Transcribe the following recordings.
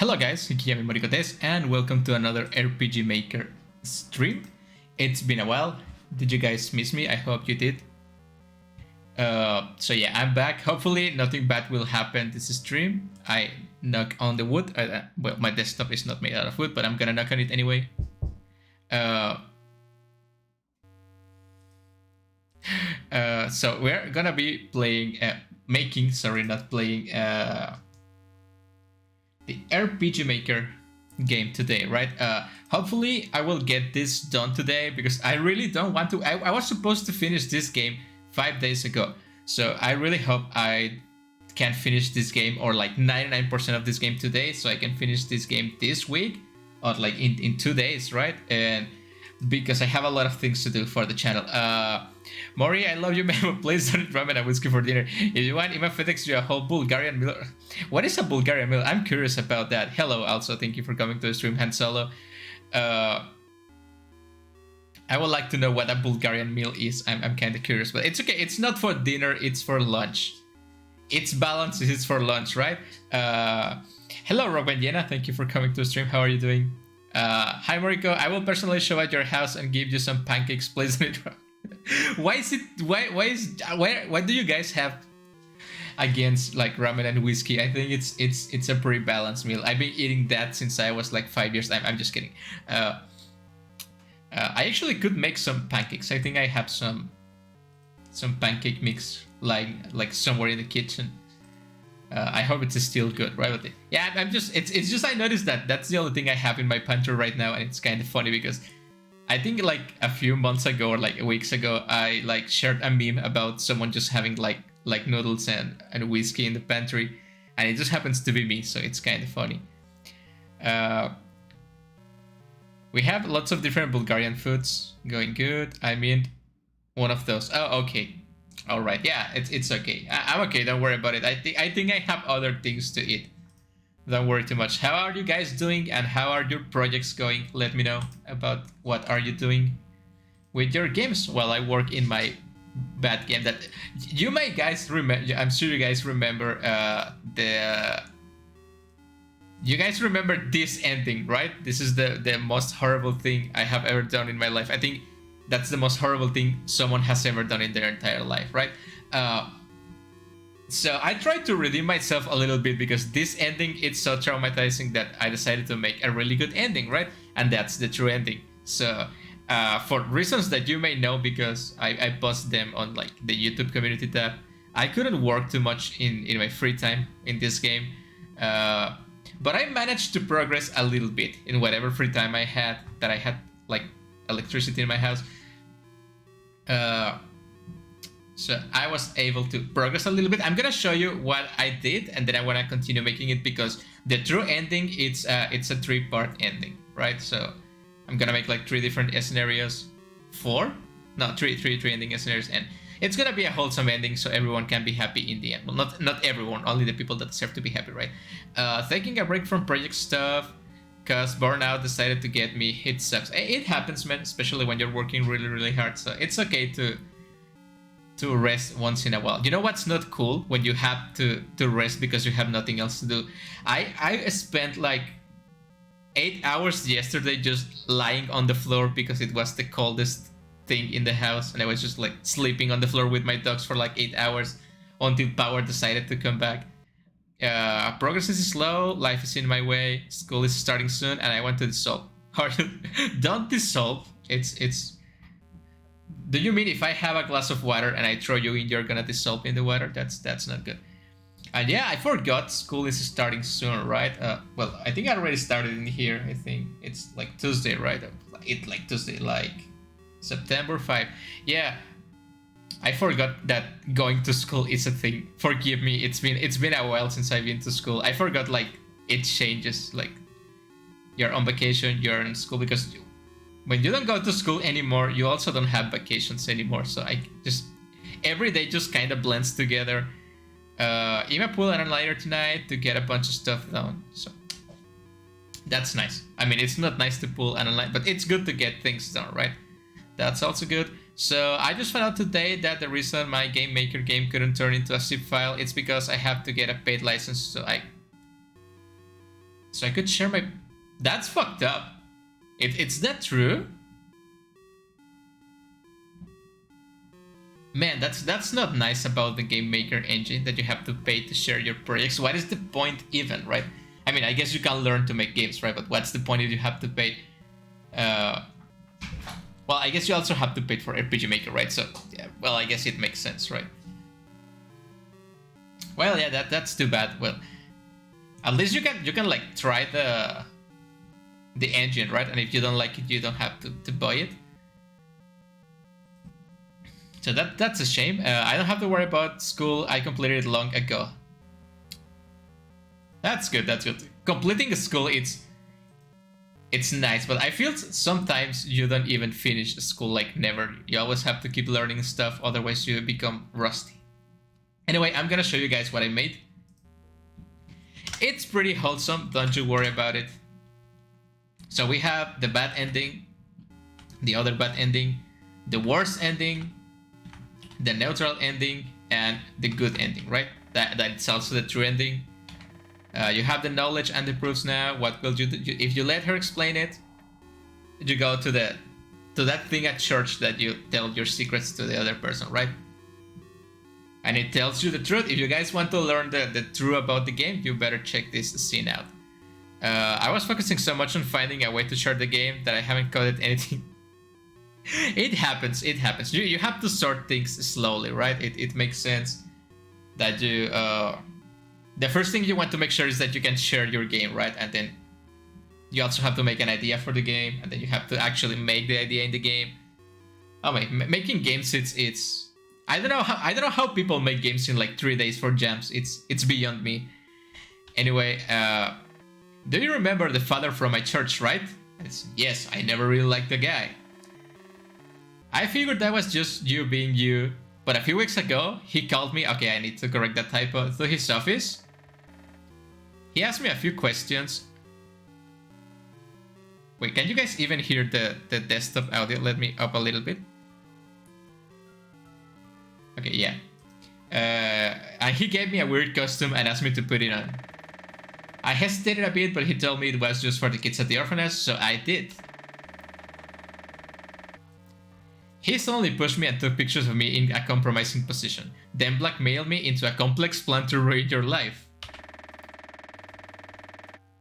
Hello guys, Hikiyami Morikotes, and welcome to another RPG Maker stream. It's been a while. Did you guys miss me? I hope you did. So yeah, I'm back. Hopefully nothing bad will happen this stream. I knock on the wood. Well, my desktop is not made out of wood, but I'm gonna knock on it anyway. So we're gonna be playing, the RPG Maker game today, right? Hopefully I will get this done today because I really don't want to. I was supposed to finish this game 5 days ago, so I really hope I can finish this game, or like 99% of this game today, so I can finish this game this week, or like in 2 days, right? And because I have a lot of things to do for the channel. Mori, I love you, man. Please don't ramen and whiskey for dinner. If you want, Ima FedEx you a whole Bulgarian meal. What is a Bulgarian meal? I'm curious about that. Hello, also, thank you for coming to the stream, Han Solo. I would like to know what a Bulgarian meal is. I'm kind of curious, but it's okay. It's not for dinner, it's for lunch. It's balanced, it's for lunch, right? Hello, Robin Yena. Thank you for coming to the stream. How are you doing? Hi, Moriko. I will personally show at your house and give you some pancakes. Please. Why do you guys have against like ramen and whiskey? I think it's a pretty balanced meal. I've been eating that since I was like 5 years. I'm just kidding. I actually could make some pancakes. I think I have some pancake mix like somewhere in the kitchen. I hope it's still good, right? But yeah, it's just I noticed that that's the only thing I have in my pantry right now, and it's kind of funny because I think like a few months ago or like weeks ago, I like shared a meme about someone just having like noodles and whiskey in the pantry, and it just happens to be me, so it's kind of funny. We have lots of different Bulgarian foods going good. I mean, one of those. Oh, okay. All right. Yeah, it's okay. I'm okay. Don't worry about it. I think I have other things to eat. Don't worry too much. How are you guys doing, and how are your projects going? Let me know about what are you doing with your games while I work in my bad game. That you may guys remember. I'm sure you guys remember you guys remember this ending, right? This is the most horrible thing I have ever done in my life. I think that's the most horrible thing someone has ever done in their entire life, right? So I tried to redeem myself a little bit because this ending, it's so traumatizing that I decided to make a really good ending, right? And that's the true ending. So for reasons that you may know, because I post them on like the YouTube community tab, I couldn't work too much in my free time in this game. But I managed to progress a little bit in whatever free time I had, that I had like electricity in my house. So I was able to progress a little bit. I'm gonna show you what I did, and then I want to continue making it, because the true ending, it's a 3-part ending, right? So I'm gonna make like 3 different scenarios. 4? No, 3 ending scenarios, and it's gonna be a wholesome ending, so everyone can be happy in the end. Well, not everyone, only the people that deserve to be happy, right? Taking a break from project stuff, because burnout decided to get me. It sucks. It happens, man, especially when you're working really, really hard. So it's okay to rest once in a while. You know what's not cool? When you have to rest because you have nothing else to do. I spent like 8 hours yesterday just lying on the floor because it was the coldest thing in the house, and I was just like sleeping on the floor with my dogs for like 8 hours until power decided to come back. Progress is slow, life is in my way, school is starting soon, and I want to dissolve. Don't dissolve. It's Do you mean if I have a glass of water and I throw you in, you're gonna dissolve in the water? That's not good. And yeah, I forgot school is starting soon, right? Well, I think I already started in here. I think it's like Tuesday, right? It's like Tuesday, like September 5. Yeah, I forgot that going to school is a thing. Forgive me. It's been a while since I've been to school. I forgot like it changes. Like you're on vacation, you're in school, because when you don't go to school anymore, you also don't have vacations anymore. So I just, every day just kind of blends together. Ima pull an later tonight to get a bunch of stuff done. So that's nice. I mean, it's not nice to pull an online, but it's good to get things done, right? That's also good. So I just found out today that the reason my Game Maker game couldn't turn into a zip file, it's because I have to get a paid license. So I could share my... That's fucked up. It's that true? Man, that's not nice about the Game Maker engine, that you have to pay to share your projects. What is the point even, right? I mean, I guess you can learn to make games, right? But what's the point if you have to pay? Well, I guess you also have to pay for RPG Maker, right? So, yeah, well, I guess it makes sense, right? Well, yeah, that's too bad. Well, at least you can like try the engine, right? And if you don't like it, you don't have to buy it. So that's a shame. I don't have to worry about school. I completed it long ago. That's good. That's good. Completing a school, it's nice, but I feel sometimes you don't even finish school, like never. You always have to keep learning stuff, otherwise you become rusty. Anyway, I'm gonna show you guys what I made. It's pretty wholesome. Don't you worry about it. So we have the bad ending, the other bad ending, the worst ending, the neutral ending, and the good ending, right? That's also the true ending. You have the knowledge and the proofs now. What will you do? If you let her explain it, you go to that thing at church that you tell your secrets to the other person, right? And it tells you the truth. If you guys want to learn the truth about the game, you better check this scene out. I was focusing so much on finding a way to share the game that I haven't coded anything. It happens. You have to sort things slowly, right? It makes sense that you... the first thing you want to make sure is that you can share your game, right? And then you also have to make an idea for the game, and then you have to actually make the idea in the game. Oh my, making games, it's I don't know how people make games in like 3 days for jams. It's beyond me. Anyway, do you remember the father from my church, right? Yes, I never really liked the guy. I figured that was just you being you, but a few weeks ago, he called me, okay, I need to correct that typo, to his office. He asked me a few questions. Wait, can you guys even hear the desktop audio? Let me up a little bit. Okay, yeah. And he gave me a weird costume and asked me to put it on. I hesitated a bit, but he told me it was just for the kids at the orphanage, so I did. He suddenly pushed me and took pictures of me in a compromising position, then blackmailed me into a complex plan to ruin your life.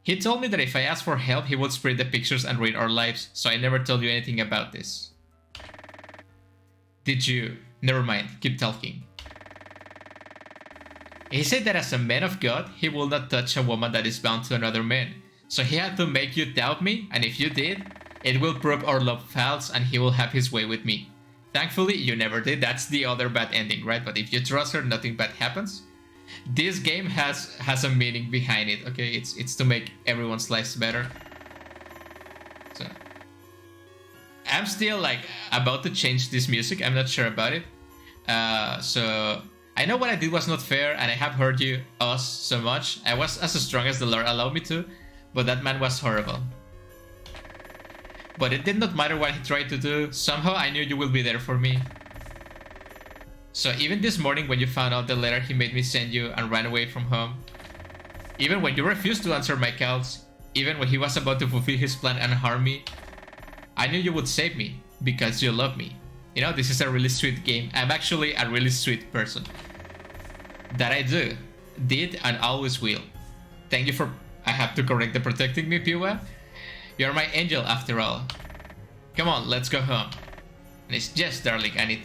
He told me that if I asked for help, he would spread the pictures and ruin our lives, so I never told you anything about this. Did you? Never mind, keep talking. He said that as a man of God, he will not touch a woman that is bound to another man, so he had to make you doubt me, and if you did, it will prove our love false and he will have his way with me. Thankfully, you never did. That's the other bad ending, right? But if you trust her, nothing bad happens. This game has a meaning behind it, okay? It's to make everyone's lives better. So I'm still like about to change this music. I'm not sure about it. So I know what I did was not fair, and I have hurt us so much. I was as strong as the Lord allowed me to, but that man was horrible. But it did not matter what he tried to do. Somehow I knew you will be there for me. So even this morning when you found out the letter he made me send you and ran away from home, even when you refused to answer my calls, even when he was about to fulfill his plan and harm me, I knew you would save me because you love me. You know, this is a really sweet game. I'm actually a really sweet person. That I did and always will. Thank you for... I have to correct the protecting me, Piwa. You're my angel after all. Come on, let's go home. And it's just darling, and it...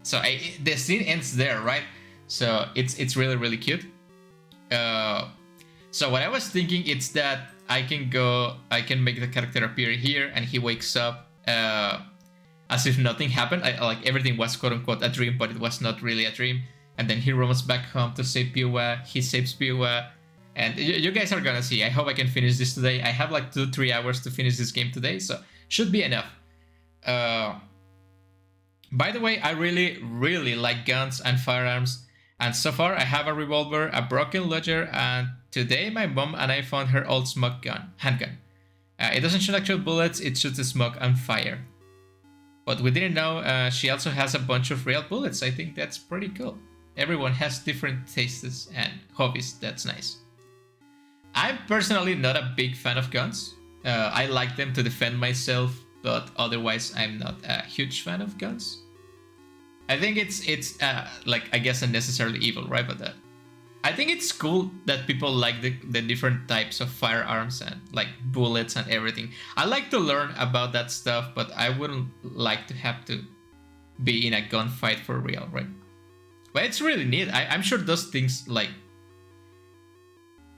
So the scene ends there, right? So it's really, really cute. So what I was thinking is that I can make the character appear here and he wakes up as if nothing happened. Like everything was quote unquote a dream, but it was not really a dream. And then he runs back home to save Piwa. He saves Piwa. And you guys are gonna see. I hope I can finish this today. I have like 2-3 hours to finish this game today, so should be enough. By the way, I really, really like guns and firearms. And so far, I have a revolver, a broken ledger, and today my mom and I found her old smoke gun, handgun. It doesn't shoot actual bullets, it shoots smoke and fire. But we didn't know she also has a bunch of real bullets. I think that's pretty cool. Everyone has different tastes and hobbies, that's nice. I'm personally not a big fan of guns. I like them to defend myself, but otherwise I'm not a huge fan of guns. I think it's like, I guess, unnecessarily evil, right? But I think it's cool that people like the different types of firearms and like bullets and everything. I like to learn about that stuff, but I wouldn't like to have to be in a gunfight for real, right? But it's really neat. I'm sure those things like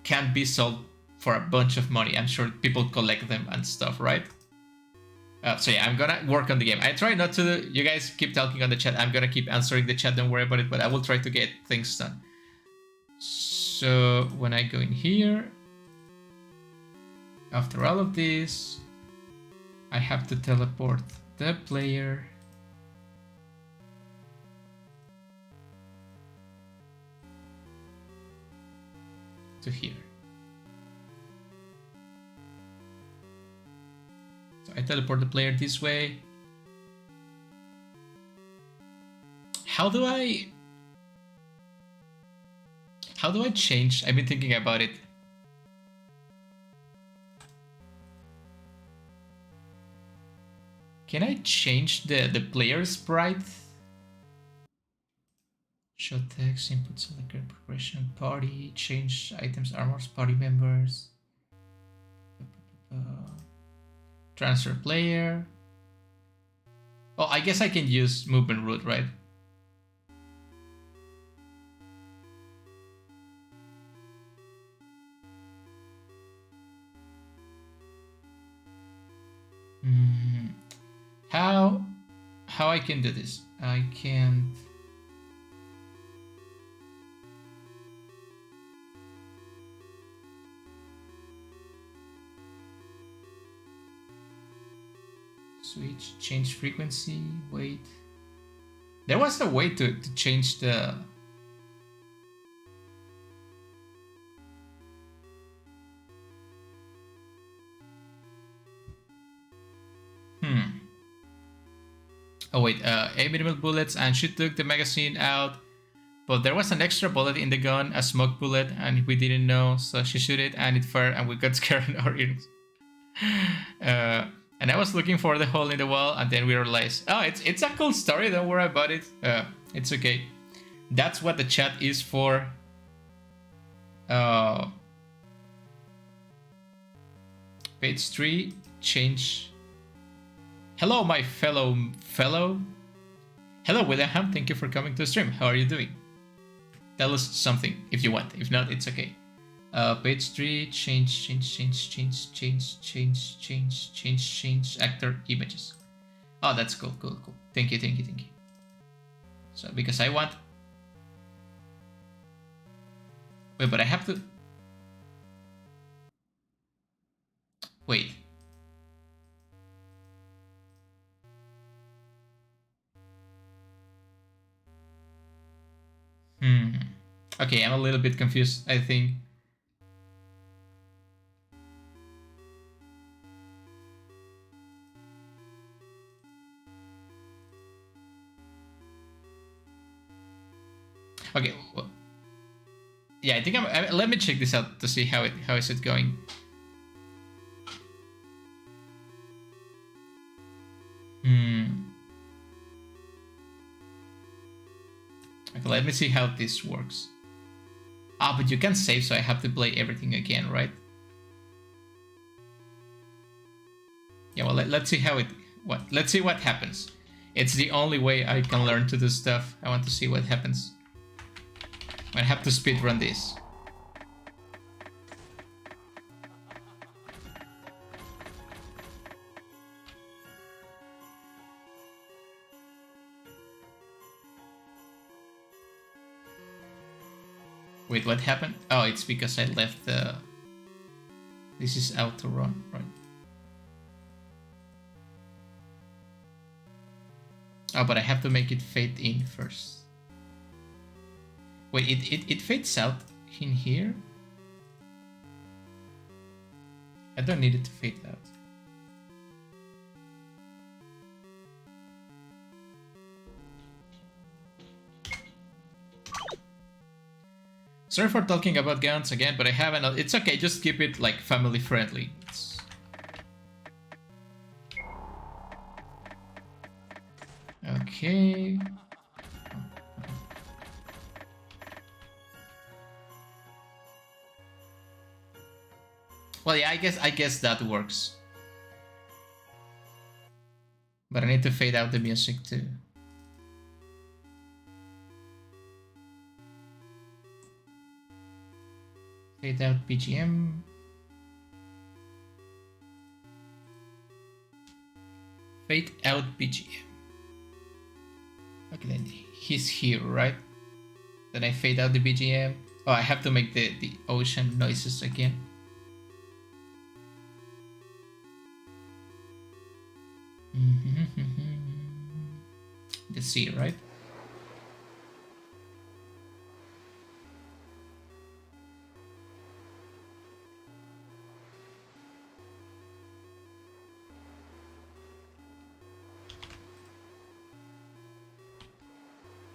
can be sold for a bunch of money. I'm sure people collect them and stuff, right? So yeah, I'm gonna work on the game. I try not to. You guys keep talking on the chat. I'm gonna keep answering the chat. Don't worry about it. But I will try to get things done. So when I go in here, after all of this, I have to teleport the player to here. So I teleport the player this way. How do I change? I've been thinking about it. Can I change the player sprite? Show text, input, select progression, party, change items, armors, party members. Transfer player. Oh, I guess I can use movement root, right? How I can do this? I can't. Switch, change frequency, wait. There was a way to change the... Oh wait, 8mm bullets, and she took the magazine out, but there was an extra bullet in the gun, a smoke bullet, and we didn't know, so she shot it and it fired and we got scared in our ears. And I was looking for the hole in the wall, and then we realized, oh, it's a cool story, don't worry about it. It's okay. That's what the chat is for. Page 3, change. Hello, my fellow. Hello, William. Thank you for coming to the stream. How are you doing? Tell us something if you want. If not, it's okay. Page 3, change actor images. Oh, that's cool. Thank you. So, because I want... Wait, but I have to... Wait. Okay, I'm a little bit confused, I think. Okay, well, yeah, I think let me check this out to see how is it going. Okay, let me see how this works. Ah, but you can save, so I have to play everything again, right? Yeah, well, let's see how let's see what happens. It's the only way I can learn to do stuff. I want to see what happens. I have to speedrun this. Wait, what happened? Oh, it's because I left the... This is auto run, right? Oh, but I have to make it fade in first. Wait, it fades out in here? I don't need it to fade out. Sorry for talking about guns again, but I haven't. It's okay, just keep it like family friendly. Okay. Well, yeah, I guess that works. But I need to fade out the music too. Fade out BGM. Fade out BGM. Okay, then he's here, right? Then I fade out the BGM. Oh, I have to make the ocean noises again. The sea, right?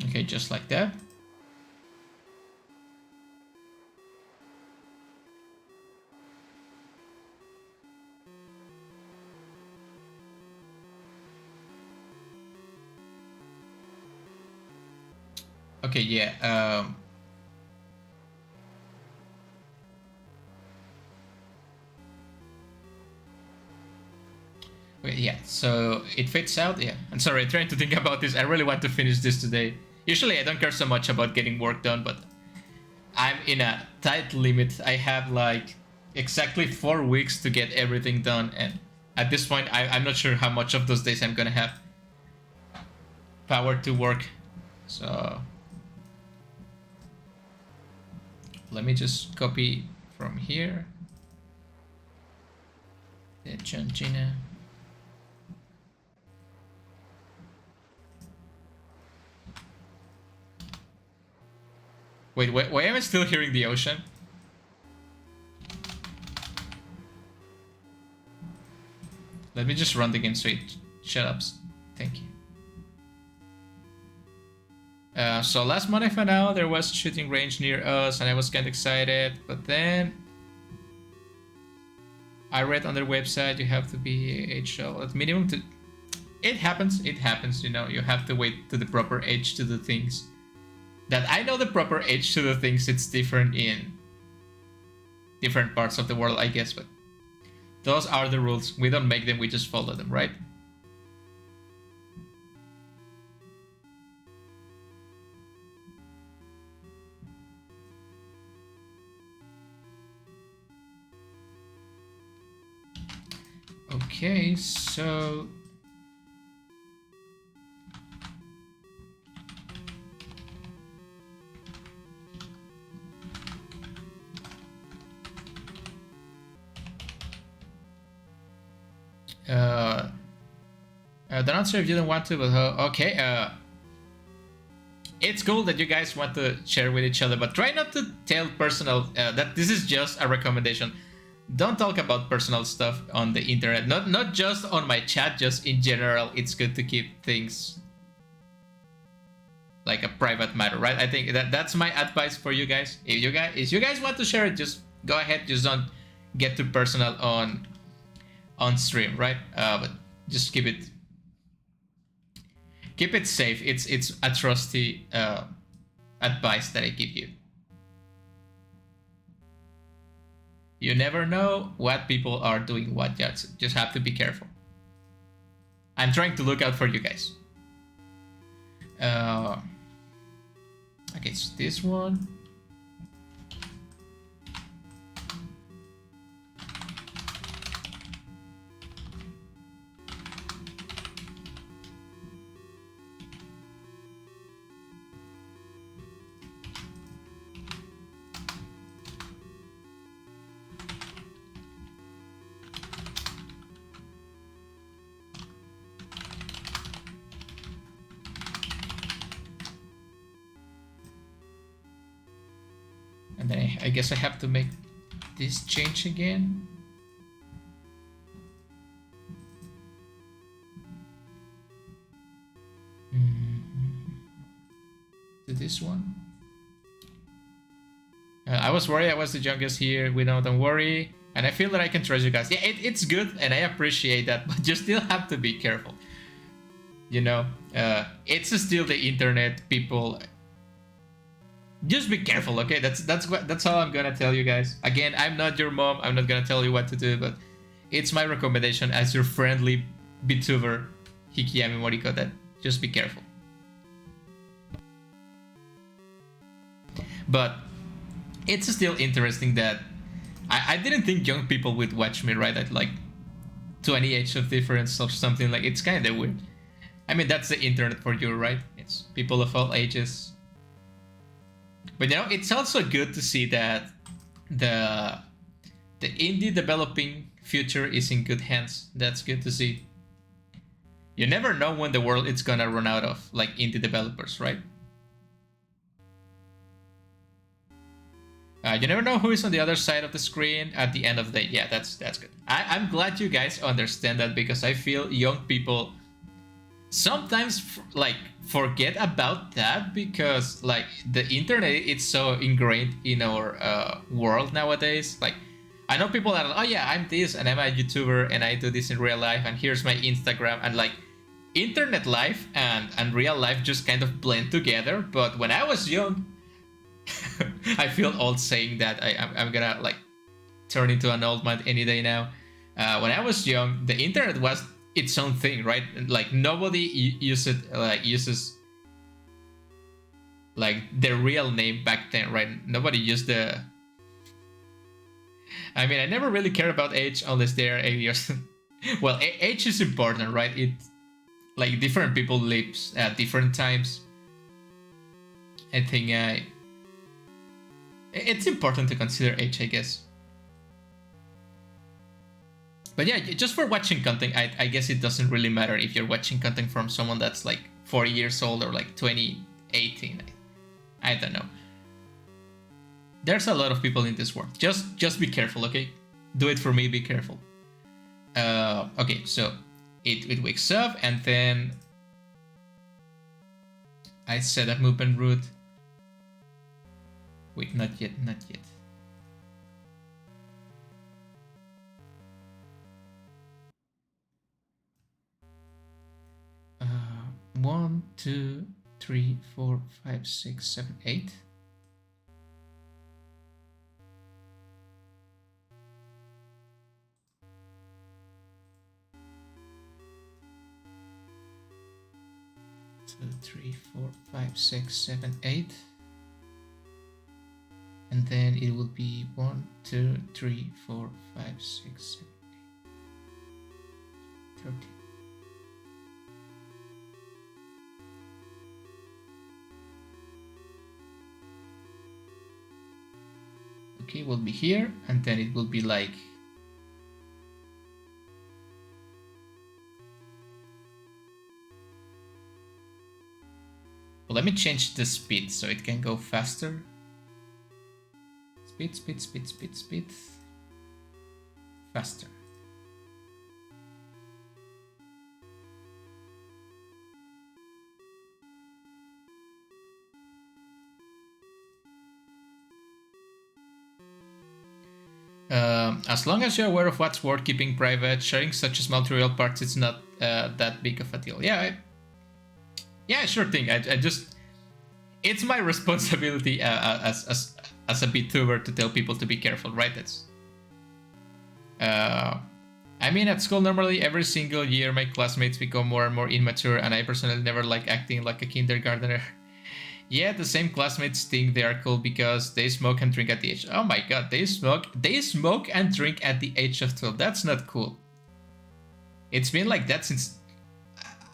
Okay, just like that. Okay, yeah. Okay, yeah, so it fades out, yeah. I'm sorry, I'm trying to think about this. I really want to finish this today. Usually I don't care so much about getting work done, but I'm in a tight limit. I have like exactly 4 weeks to get everything done, and at this point I'm not sure how much of those days I'm gonna have power to work. So let me just copy from here. The John Gina. Wait, why am I still hearing the ocean? Let me just run the game so it shut up. Thank you. So last month I found out there was a shooting range near us and I was kind of excited, but then I read on their website you have to be age at minimum to... It happens, you know, you have to wait to the proper age to do things. That I know the proper age to do things, it's different in different parts of the world, I guess, but those are the rules. We don't make them, we just follow them, right? Okay, so... don't answer if you don't want to, but okay. It's cool that you guys want to share with each other, but try not to tell personal. That this is just a recommendation. Don't talk about personal stuff on the internet. Not just on my chat, just in general. It's good to keep things like a private matter, right? I think that's my advice for you guys. If you guys want to share it, just go ahead. Just don't get too personal on stream, right? But just keep it safe. It's a trusty advice that I give you. You never know what people are doing what. Just have to be careful. I'm trying to look out for you guys. Okay, so this one. And then I guess I have to make this change again. To this one. I was worried I was the youngest here. We don't worry. And I feel that I can trust you guys. Yeah, it's good, and I appreciate that, but you still have to be careful. You know, it's still the internet, people. Just be careful, okay? That's all I'm gonna tell you guys. Again, I'm not your mom. I'm not gonna tell you what to do, but it's my recommendation as your friendly Vtuber, Hikiyami Moriko, that just be careful. But it's still interesting that I didn't think young people would watch me, right? At like 20 age of difference or something. Like, it's kind of weird. I mean, that's the internet for you, right? It's people of all ages. But you know, it's also good to see that the indie developing future is in good hands. That's good to see. You never know when the world is gonna run out of like indie developers, right? You never know who is on the other side of the screen at the end of the day. Yeah, that's good. I'm glad you guys understand that, because I feel young people sometimes like forget about that, because like the internet, it's so ingrained in our world nowadays. Like, I know people that are, oh yeah, I'm this and I'm a YouTuber and I do this in real life and here's my Instagram, and like internet life and real life just kind of blend together. But when I was young, I feel old saying that. I'm gonna like turn into an old man any day now. When I was young, the internet was its own thing, right? Like nobody uses like the real name back then, right? Nobody used the. I mean, I never really cared about age unless they're 8 years. Well, age is important, right? It like different people live at different times. I think it's important to consider age, I guess. But yeah, just for watching content, I guess it doesn't really matter if you're watching content from someone that's like 40 years old or like 18. I don't know. There's a lot of people in this world. Just be careful, okay? Do it for me, be careful. Okay, so it wakes up, and then I set up movement route. Wait, not yet. 1, 2, 3, 4, 5, 6, 7, 8. Two, 3, 4, 5, 6, 7, 8. And then it will be 1, 2, 3, 4, 5, 6, 7, 8. 13. Okay, will be here, and then it will be like well, let me change the speed so it can go faster. Speed. Faster. As long as you're aware of what's worth keeping private, sharing such small trivial parts, it's not that big of a deal. Yeah, sure thing. I just, it's my responsibility as a VTuber to tell people to be careful, right? That's. I mean, at school, normally every single year, my classmates become more and more immature, and I personally never like acting like a kindergartner. Yeah, the same classmates think they are cool because they smoke and drink at the age. Oh my god, they smoke and drink at the age of 12. That's not cool. It's been like that since.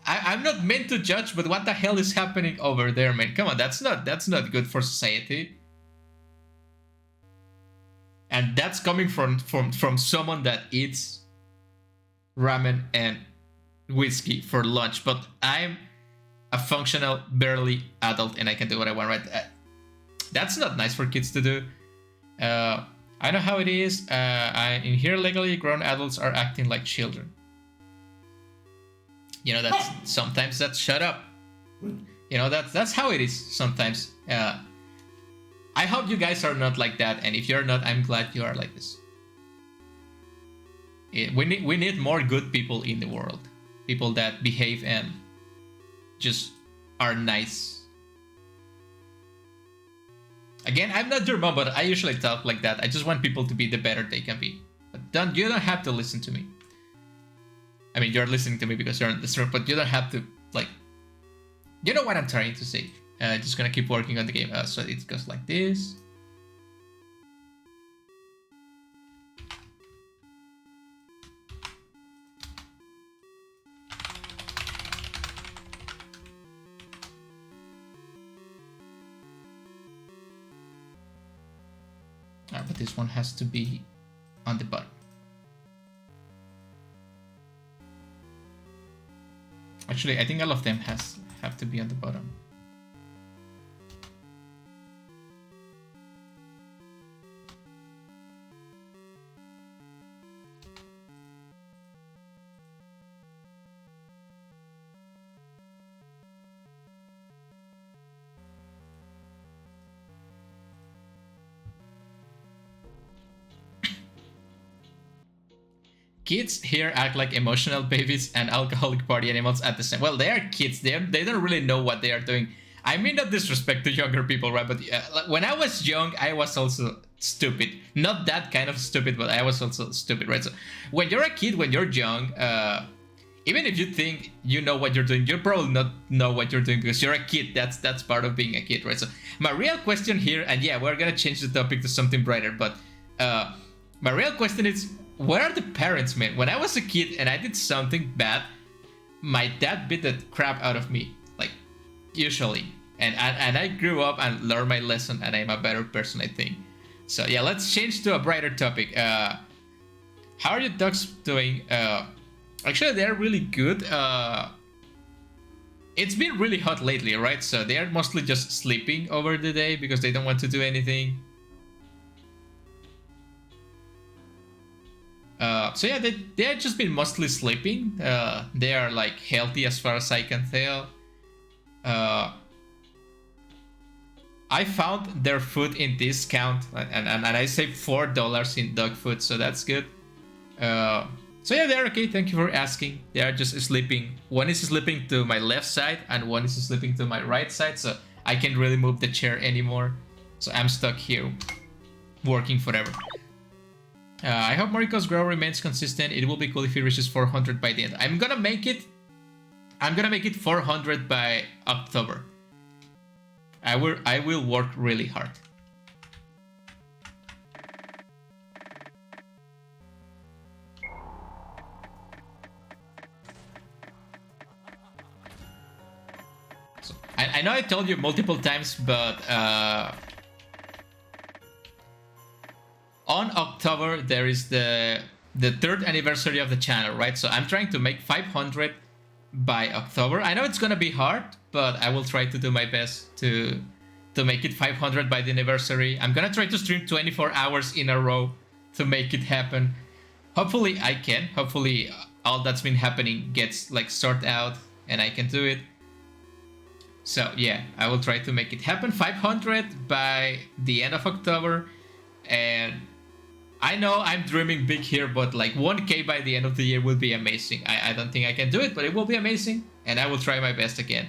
I'm not meant to judge, but what the hell is happening over there, man? Come on, that's not good for society. And that's coming from someone that eats ramen and whiskey for lunch. But I'm a functional, barely adult, and I can do what I want, right? That's not nice for kids to do. I know how it is. In here, legally, grown adults are acting like children. You know, that's shut up. You know, that's how it is sometimes. I hope you guys are not like that, and if you're not, I'm glad you are like this. We need more good people in the world. People that behave and just are nice. Again, I'm not your mom, but I usually talk like that. I just want people to be the better they can be. But you don't have to listen to me. I mean, you're listening to me because you're on the stream, but you don't have to, like... You know what I'm trying to say. Just gonna keep working on the game. So it goes like this. But this one has to be on the bottom. Actually, I think all of them have to be on the bottom. Kids here act like emotional babies and alcoholic party animals at the same. Well, they are kids. They don't really know what they are doing. I mean, no disrespect to younger people, right? But when I was young, I was also stupid. Not that kind of stupid, but I was also stupid, right? So when you're a kid, when you're young, even if you think you know what you're doing, you probably not know what you're doing because you're a kid. That's part of being a kid, right? So my real question here, and yeah, we're gonna change the topic to something brighter, but my real question is, where are the parents, man? When I was a kid and I did something bad, my dad beat the crap out of me, like, usually. And I grew up and learned my lesson, and I'm a better person, I think. So yeah, let's change to a brighter topic. How are your dogs doing? Actually, they're really good. It's been really hot lately, right? So they are mostly just sleeping over the day because they don't want to do anything. So yeah, they have just been mostly sleeping. They are like healthy as far as I can tell. I found their food in discount, and I saved $4 in dog food, so that's good. So yeah, they're okay. Thank you for asking. They are just sleeping. One is sleeping to my left side, and one is sleeping to my right side, so I can't really move the chair anymore. So I'm stuck here, working forever. I hope Moriko's grow remains consistent. It will be cool if he reaches 400 by the end. I'm gonna make it 400 by October. I will work really hard. So, I know I told you multiple times, but on October there is the 3rd anniversary of the channel, right? So I'm trying to make 500 by October. I know it's gonna be hard, but I will try to do my best to make it 500 by the anniversary. I'm gonna try to stream 24 hours in a row to make it happen. Hopefully I can. Hopefully all that's been happening gets like sorted out and I can do it. So yeah, I will try to make it happen. 500 by the end of October. And I know I'm dreaming big here, but like 1K by the end of the year will be amazing. I don't think I can do it, but it will be amazing. And I will try my best again.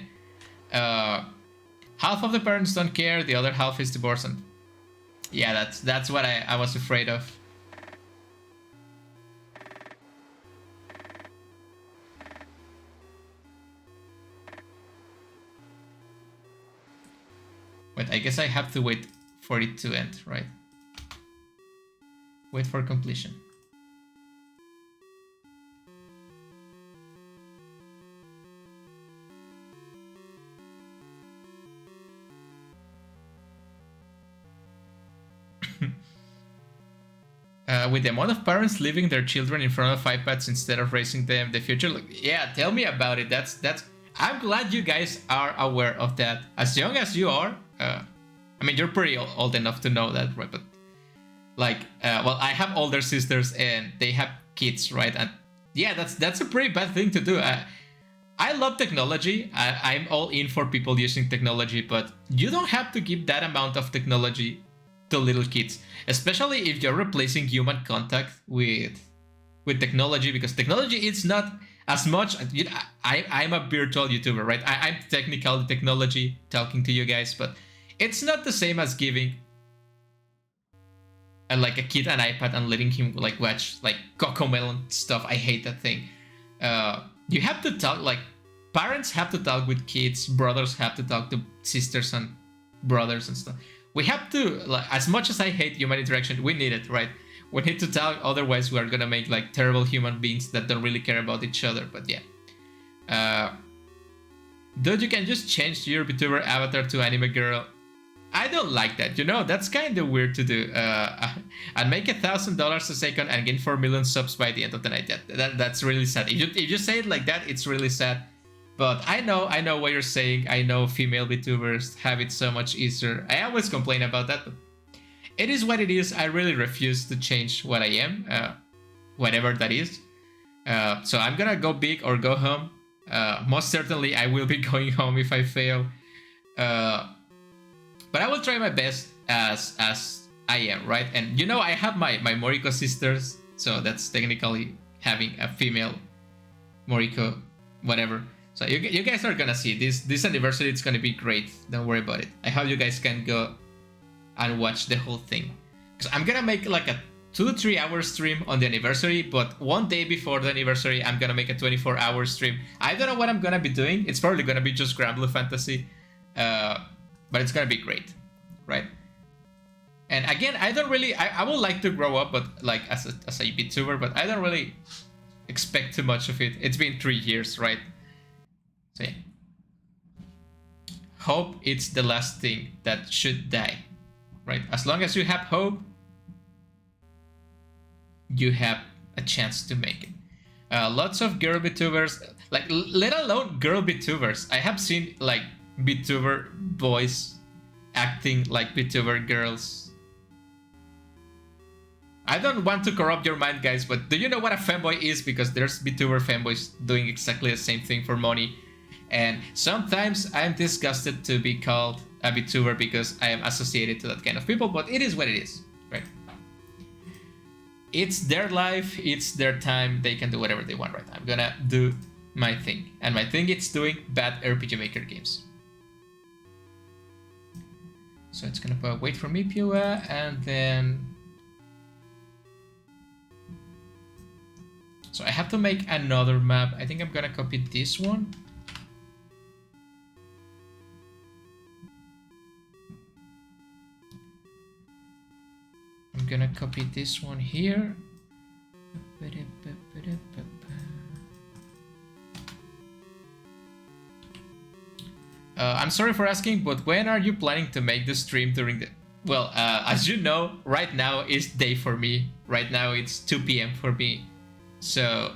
Half of the parents don't care, the other half is divorced. And yeah, that's what I was afraid of. Wait, I guess I have to wait for it to end, right? Wait for completion. With the amount of parents leaving their children in front of iPads instead of raising them, the future. Like, yeah, tell me about it. That's. I'm glad you guys are aware of that. As young as you are, I mean, you're pretty old enough to know that, right? But like, well, I have older sisters and they have kids, right? And yeah, that's a pretty bad thing to do. I love technology. I'm all in for people using technology, but you don't have to give that amount of technology to little kids, especially if you're replacing human contact with technology, because technology is not as much. You know, I'm a virtual YouTuber, right? I'm technically technology talking to you guys, but it's not the same as giving like a kid an iPad and letting him like watch like Cocomelon stuff. I hate that thing. You have to talk, like parents have to talk with kids, brothers have to talk to sisters and brothers and stuff. We have to, like, as much as I hate human interaction, we need it, right? We need to talk, otherwise we are gonna make like terrible human beings that don't really care about each other. But yeah, dude, you can just change your VTuber avatar to anime girl. I don't like that, you know, that's kind of weird to do. And make $1,000 a second and gain 4 million subs by the end of the night. That's really sad. If you say it like that, it's really sad. But I know what you're saying. I know female VTubers have it so much easier. I always complain about that, but it is what it is. I really refuse to change what I am, whatever that is. So I'm gonna go big or go home. Most certainly I will be going home if I fail. But I will try my best as I am, right? And you know, I have my Moriko sisters, so that's technically having a female Moriko, whatever. So you guys are gonna see this anniversary. It's gonna be great. Don't worry about it. I hope you guys can go and watch the whole thing, because I'm gonna make like a 2 to 3 hour stream on the anniversary, but one day before the anniversary I'm gonna make a 24-hour stream. I don't know what I'm gonna be doing. It's probably gonna be just Granblue Fantasy, but it's gonna be great, right? And again, I don't really, I would like to grow up, but like as a VTuber, but I don't really expect too much of it. It's been 3 years, right? So yeah. Hope it's the last thing that should die, right? As long as you have hope, you have a chance to make it. Lots of girl VTubers, like, let alone girl VTubers. I have seen like VTuber boys acting like VTuber girls. I don't want to corrupt your mind, guys, but do you know what a fanboy is? Because there's VTuber fanboys doing exactly the same thing for money. And sometimes I'm disgusted to be called a VTuber because I am associated to that kind of people, but it is what it is, right? It's their life, it's their time, they can do whatever they want, right? I'm gonna do my thing. And my thing is doing bad RPG Maker games. So it's gonna wait for me, Pua, and then... So I have to make another map. I think I'm gonna copy this one. I'm gonna copy this one here. I'm sorry for asking, but when are you planning to make the stream during the... Well, as you know, right now is day for me. Right now it's 2 p.m. for me. So...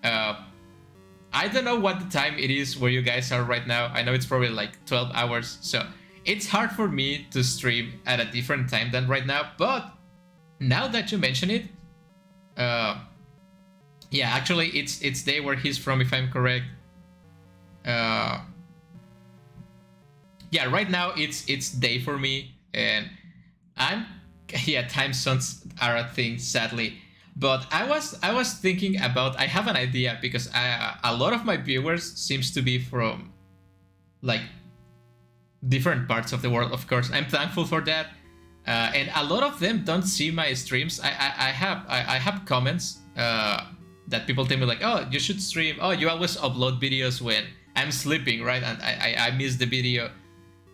I don't know what the time it is where you guys are right now. I know it's probably like 12 hours, so... It's hard for me to stream at a different time than right now, but now that you mention it, yeah, actually it's day where he's from, if I'm correct. Yeah, right now it's day for me, and yeah, time zones are a thing, sadly. But I was thinking about, I have an idea, because a lot of my viewers seems to be from like different parts of the world, of course. I'm thankful for that, and a lot of them don't see my streams. I have comments that people tell me like, oh, you should stream. Oh, you always upload videos when I'm sleeping, right? And I miss the video.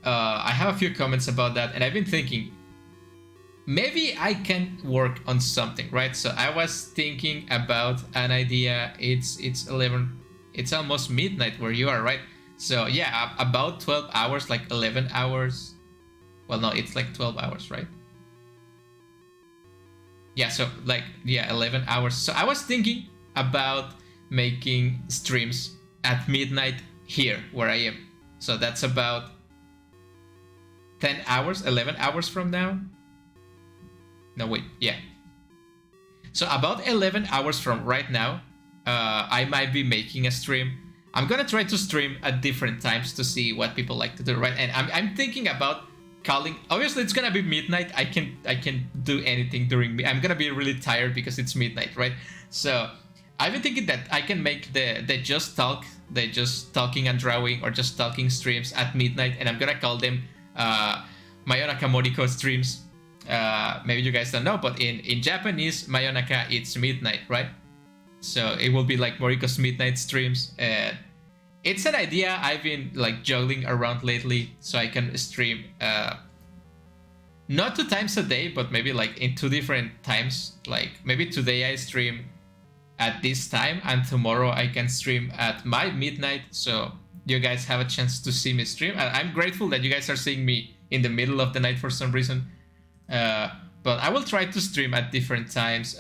I have a few comments about that, and I've been thinking maybe I can work on something, right? So I was thinking about an idea. It's 11. It's almost midnight where you are, right? So yeah, about 12 hours, like 11 hours. Well, no, it's like 12 hours, right? Yeah, so like, yeah, 11 hours. So I was thinking about making streams at midnight here where I am. So that's about 10 hours, 11 hours from now. No, wait, yeah. So about 11 hours from right now, I might be making a stream. I'm gonna try to stream at different times to see what people like to do, right? And I'm thinking about calling. Obviously, it's gonna be midnight. I can do anything during me. I'm gonna be really tired because it's midnight, right? So I've been thinking that I can make the just talking and drawing or just talking streams at midnight, and I'm gonna call them Mayonaka Moriko streams. Maybe you guys don't know, but in Japanese, Mayonaka it's midnight, right? So it will be like Moriko's midnight streams. And it's an idea I've been like juggling around lately, so I can stream not 2 times a day, but maybe like in 2 different times. Like maybe today I stream at this time, and tomorrow I can stream at my midnight, so you guys have a chance to see me stream. And I'm grateful that you guys are seeing me in the middle of the night for some reason. But I will try to stream at different times.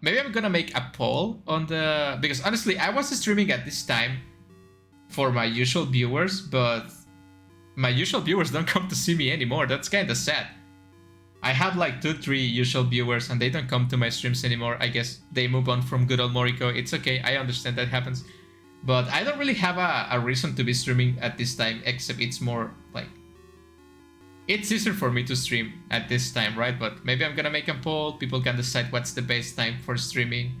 Maybe I'm gonna make a poll on the... Because honestly, I was streaming at this time for my usual viewers, but my usual viewers don't come to see me anymore. That's kind of sad. I have like 2-3 usual viewers and they don't come to my streams anymore. I guess they move on from good old Moriko. It's okay, I understand that happens. But I don't really have a reason to be streaming at this time, except it's more like... It's easier for me to stream at this time, right? But maybe I'm gonna make a poll, people can decide what's the best time for streaming.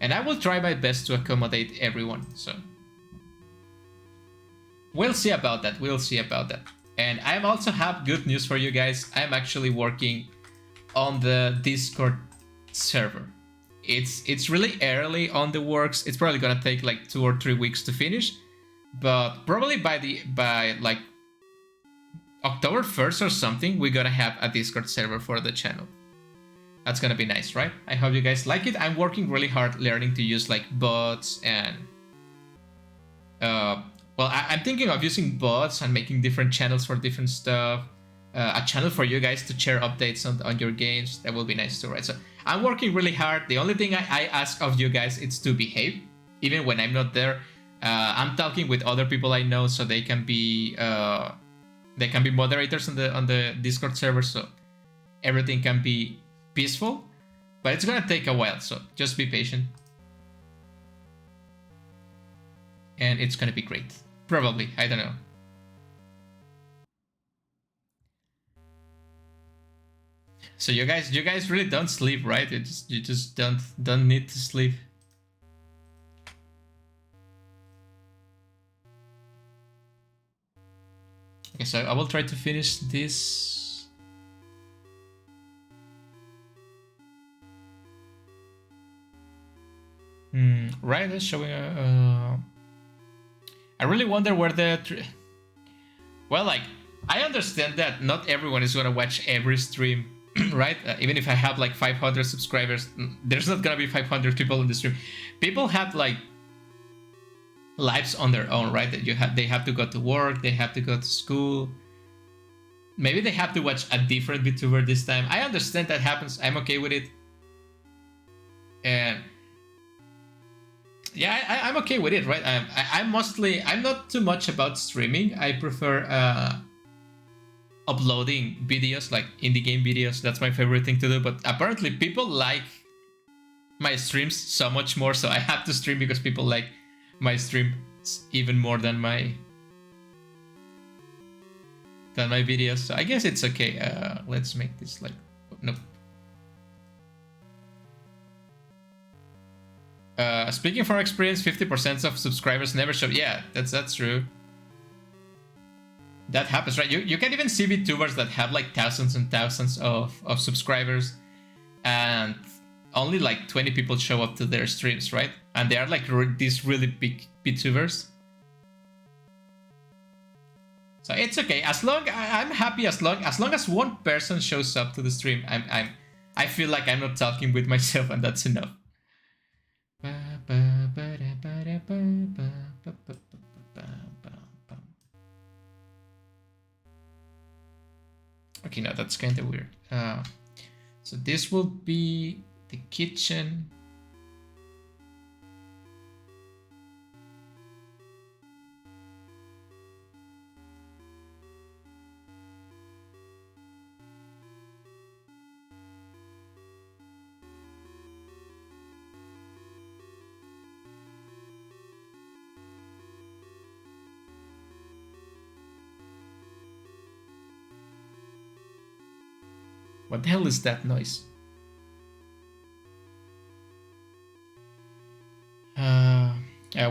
And I will try my best to accommodate everyone, so... We'll see about that, we'll see about that. And I also have good news for you guys. I'm actually working on the Discord server. It's really early on the works. It's probably gonna take like 2 or 3 weeks to finish, but probably by like October 1st or something, we're gonna have a Discord server for the channel. That's gonna be nice, right? I hope you guys like it. I'm working really hard learning to use like bots and well, I'm thinking of using bots and making different channels for different stuff. A channel for you guys to share updates on your games. That will be nice too, right? So I'm working really hard. The only thing I ask of you guys is to behave, even when I'm not there. I'm talking with other people I know, so they can be moderators on the Discord server, so everything can be peaceful. But it's gonna take a while, so just be patient. And it's gonna be great. Probably, I don't know. So you guys really don't sleep, right? You just don't need to sleep. Okay, so I will try to finish this. Right, it's showing I really wonder where the... Well, like, I understand that not everyone is gonna watch every stream, right? Even if I have like 500 subscribers, there's not gonna be 500 people in the stream. People have like lives on their own, right? That they have to go to work, they have to go to school. Maybe they have to watch a different VTuber this time. I understand that happens. I'm okay with it. And yeah, I'm okay with it, right? I'm not too much about streaming. I prefer uploading videos, like indie game videos. That's my favorite thing to do. But apparently people like my streams so much more, so I have to stream because people like my streams even more than my videos. So I guess it's okay. Let's make this like... Nope. Speaking from experience, 50% of subscribers never show. Yeah, that's true. That happens, right? You can even see VTubers that have like thousands and thousands of subscribers, and only like 20 people show up to their streams, right? And they are like these really big VTubers. So it's okay. I'm happy as long as one person shows up to the stream. I feel like I'm not talking with myself, and that's enough. Okay, no, that's kind of weird. So this will be the kitchen. What the hell is that noise?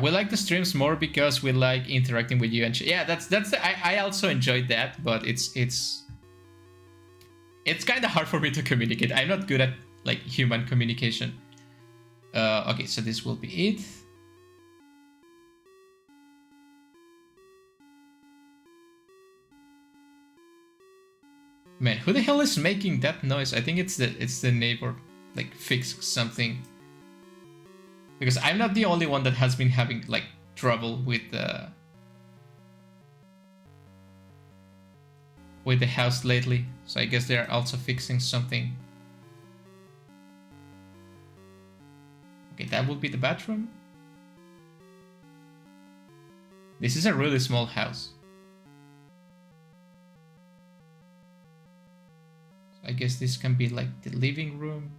We like the streams more because we like interacting with you and yeah, that's I also enjoyed that, but it's kind of hard for me to communicate. I'm not good at like human communication. Okay, so this will be it. Man, who the hell is making that noise? I think it's the neighbor, like fix something. Because I'm not the only one that has been having like trouble with the house lately. So I guess they're also fixing something. Okay, that would be the bathroom. This is a really small house. I guess this can be like the living room.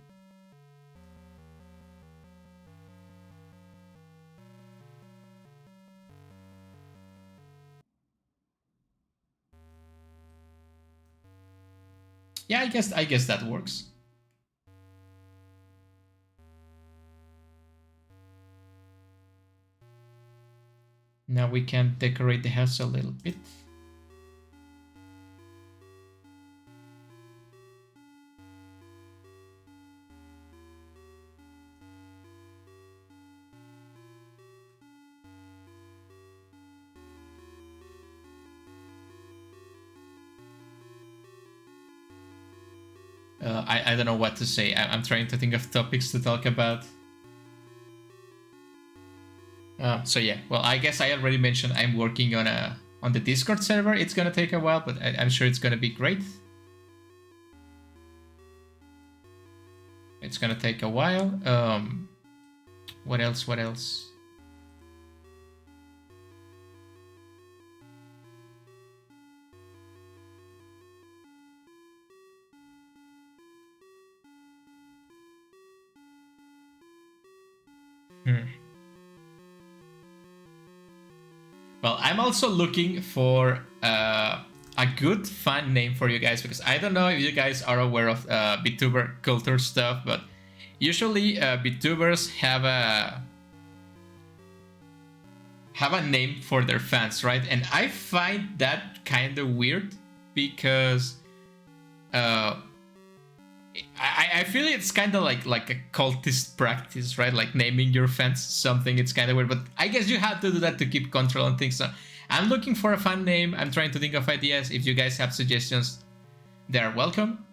Yeah, I guess that works. Now we can decorate the house a little bit. I don't know what to say. I'm trying to think of topics to talk about. So yeah, well, I guess I already mentioned I'm working on the Discord server. It's gonna take a while, but I'm sure it's gonna be great. It's gonna take a while. What else? What else? Well, I'm also looking for a good fun name for you guys, because I don't know if you guys are aware of Vtuber culture stuff, but usually Vtubers have a name for their fans, right? And I find that kind of weird because I feel it's kind of like a cultist practice, right? Like naming your fans something, it's kind of weird, but I guess you have to do that to keep control on things. So I'm looking for a fun name. I'm trying to think of ideas. If you guys have suggestions, they are welcome.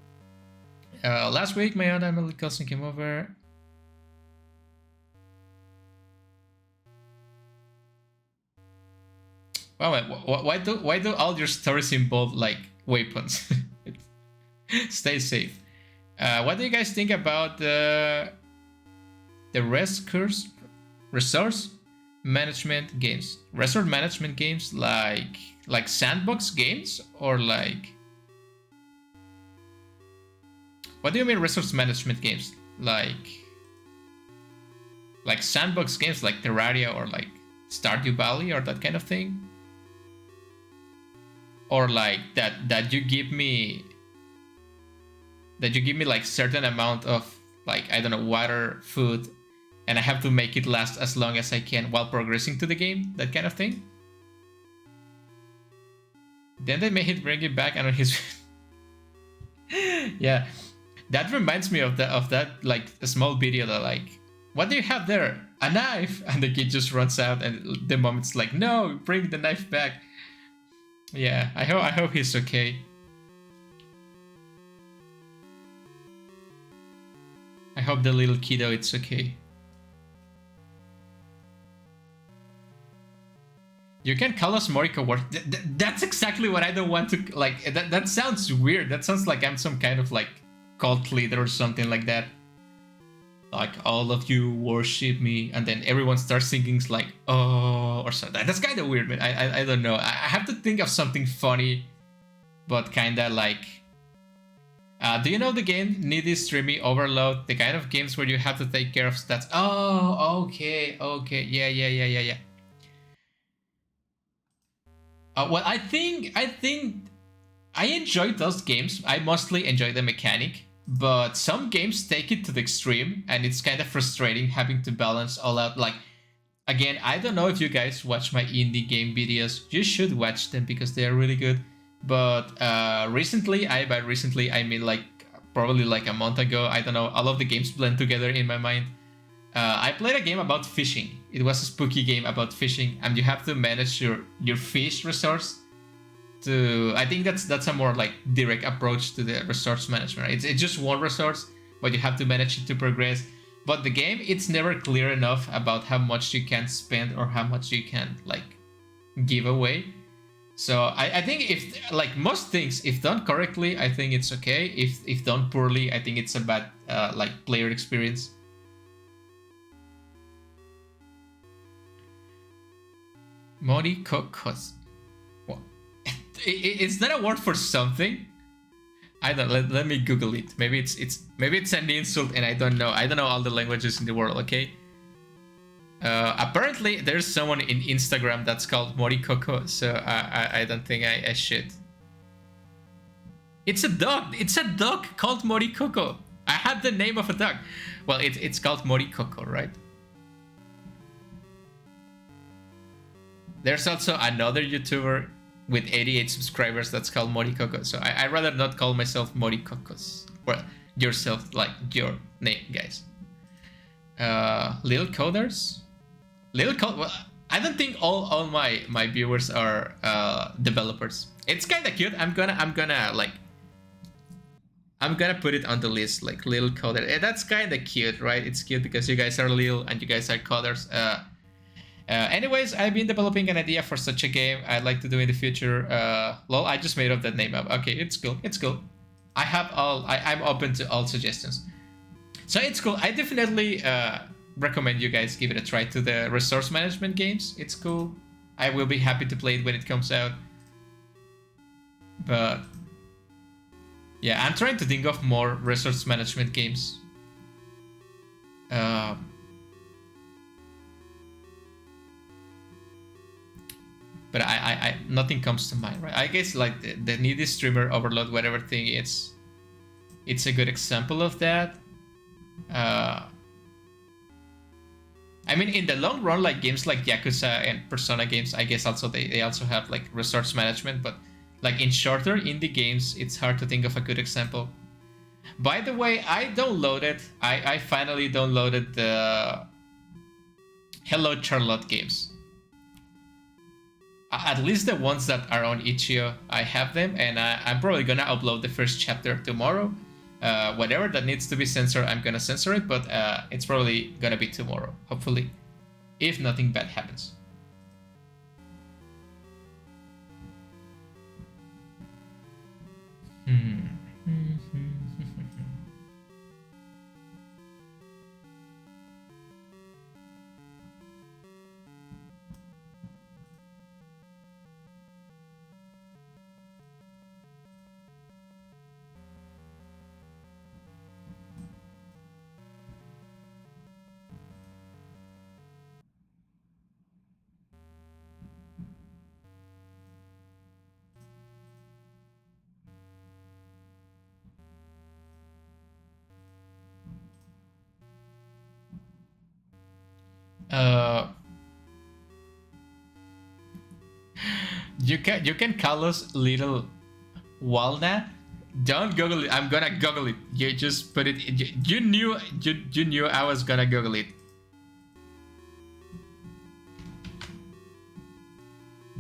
Last week, my aunt Emily cousin came over. Wow, why do all your stories involve like weapons? Stay safe. What do you guys think about the resource management games? Resource management games like sandbox games, or like, what do you mean resource management games? Like sandbox games like Terraria or like Stardew Valley or that kind of thing? Or like that you give me like certain amount of like, I don't know, water, food, and I have to make it last as long as I can while progressing to the game, that kind of thing. Then they made it bring it back and on his yeah, that reminds me of that like a small video that like, what do you have there? A knife. And the kid just runs out, and the mom is like, no, bring the knife back. Yeah, I hope he's okay. I hope the little kiddo it's okay. You can call us Morika War. That's exactly what I don't want to like. That sounds weird. That sounds like I'm some kind of like cult leader or something like that. Like, all of you worship me, and then everyone starts singing like, oh, or something. That's kind of weird, man. I don't know. I have to think of something funny, but kind of like. Do you know the game Needy Streamy Overload? The kind of games where you have to take care of stats. Oh, okay. Yeah. Well, I think I enjoy those games. I mostly enjoy the mechanic, but some games take it to the extreme, and it's kind of frustrating having to balance all out. Like, again, I don't know if you guys watch my indie game videos. You should watch them because they are really good. But recently, by recently I mean like probably like a month ago. I don't know. All of the games blend together in my mind. I played a game about fishing. It was a spooky game about fishing, and you have to manage your fish resource. I think that's a more like direct approach to the resource management. It's just one resource, but you have to manage it to progress. But the game, it's never clear enough about how much you can spend or how much you can like give away. So I think if like most things, if done correctly, I think it's okay. If done poorly, I think it's a bad like player experience. Morikokos. What? Is that a word for something? I don't. Let me Google it. Maybe it's an insult, and I don't know. I don't know all the languages in the world. Okay. Apparently, there's someone in Instagram that's called Morikoko, so I don't think I should. It's a dog. It's a dog called Morikoko. I had the name of a dog. Well, it's called Morikoko, right? There's also another YouTuber with 88 subscribers that's called Morikoko, so I'd rather not call myself Morikokos. Well, yourself, like your name, guys. Little Coders? Well, I don't think all my viewers are developers. It's kind of cute. I'm gonna put it on the list, like Little Coder. That's kind of cute, right? It's cute because you guys are little and you guys are coders. Anyways, I've been developing an idea for such a game I'd like to do in the future. Lol, I just made up that name up. Okay, it's cool. It's cool. I'm open to all suggestions. So it's cool. I definitely recommend you guys give it a try to the resource management games. It's cool. I will be happy to play it when it comes out. But yeah, I'm trying to think of more resource management games. But I nothing comes to mind, right? I guess like the needy streamer overload, whatever thing, it's a good example of that. I mean, in the long run, like games like Yakuza and Persona games, I guess also they also have like resource management, but like in shorter indie games, it's hard to think of a good example. By the way, I finally downloaded the Hello Charlotte games. At least the ones that are on itch.io, I have them, and I'm probably gonna upload the first chapter tomorrow. Whatever that needs to be censored, I'm gonna censor it, but it's probably gonna be tomorrow, hopefully, if nothing bad happens. You can call us Little Walnut. Don't Google it. I'm gonna Google it. You just put it. You knew I was gonna Google it.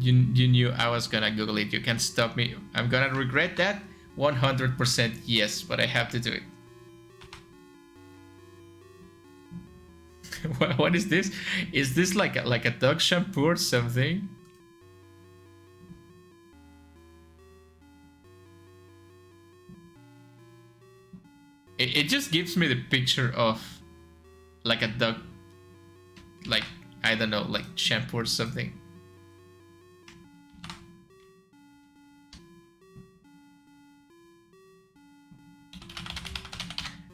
You knew I was gonna Google it. You can't stop me. I'm gonna regret that 100%. Yes, but I have to do it. What is this? Is this like a dog shampoo or something? It just gives me the picture of like a dog, like, I don't know, like shampoo or something.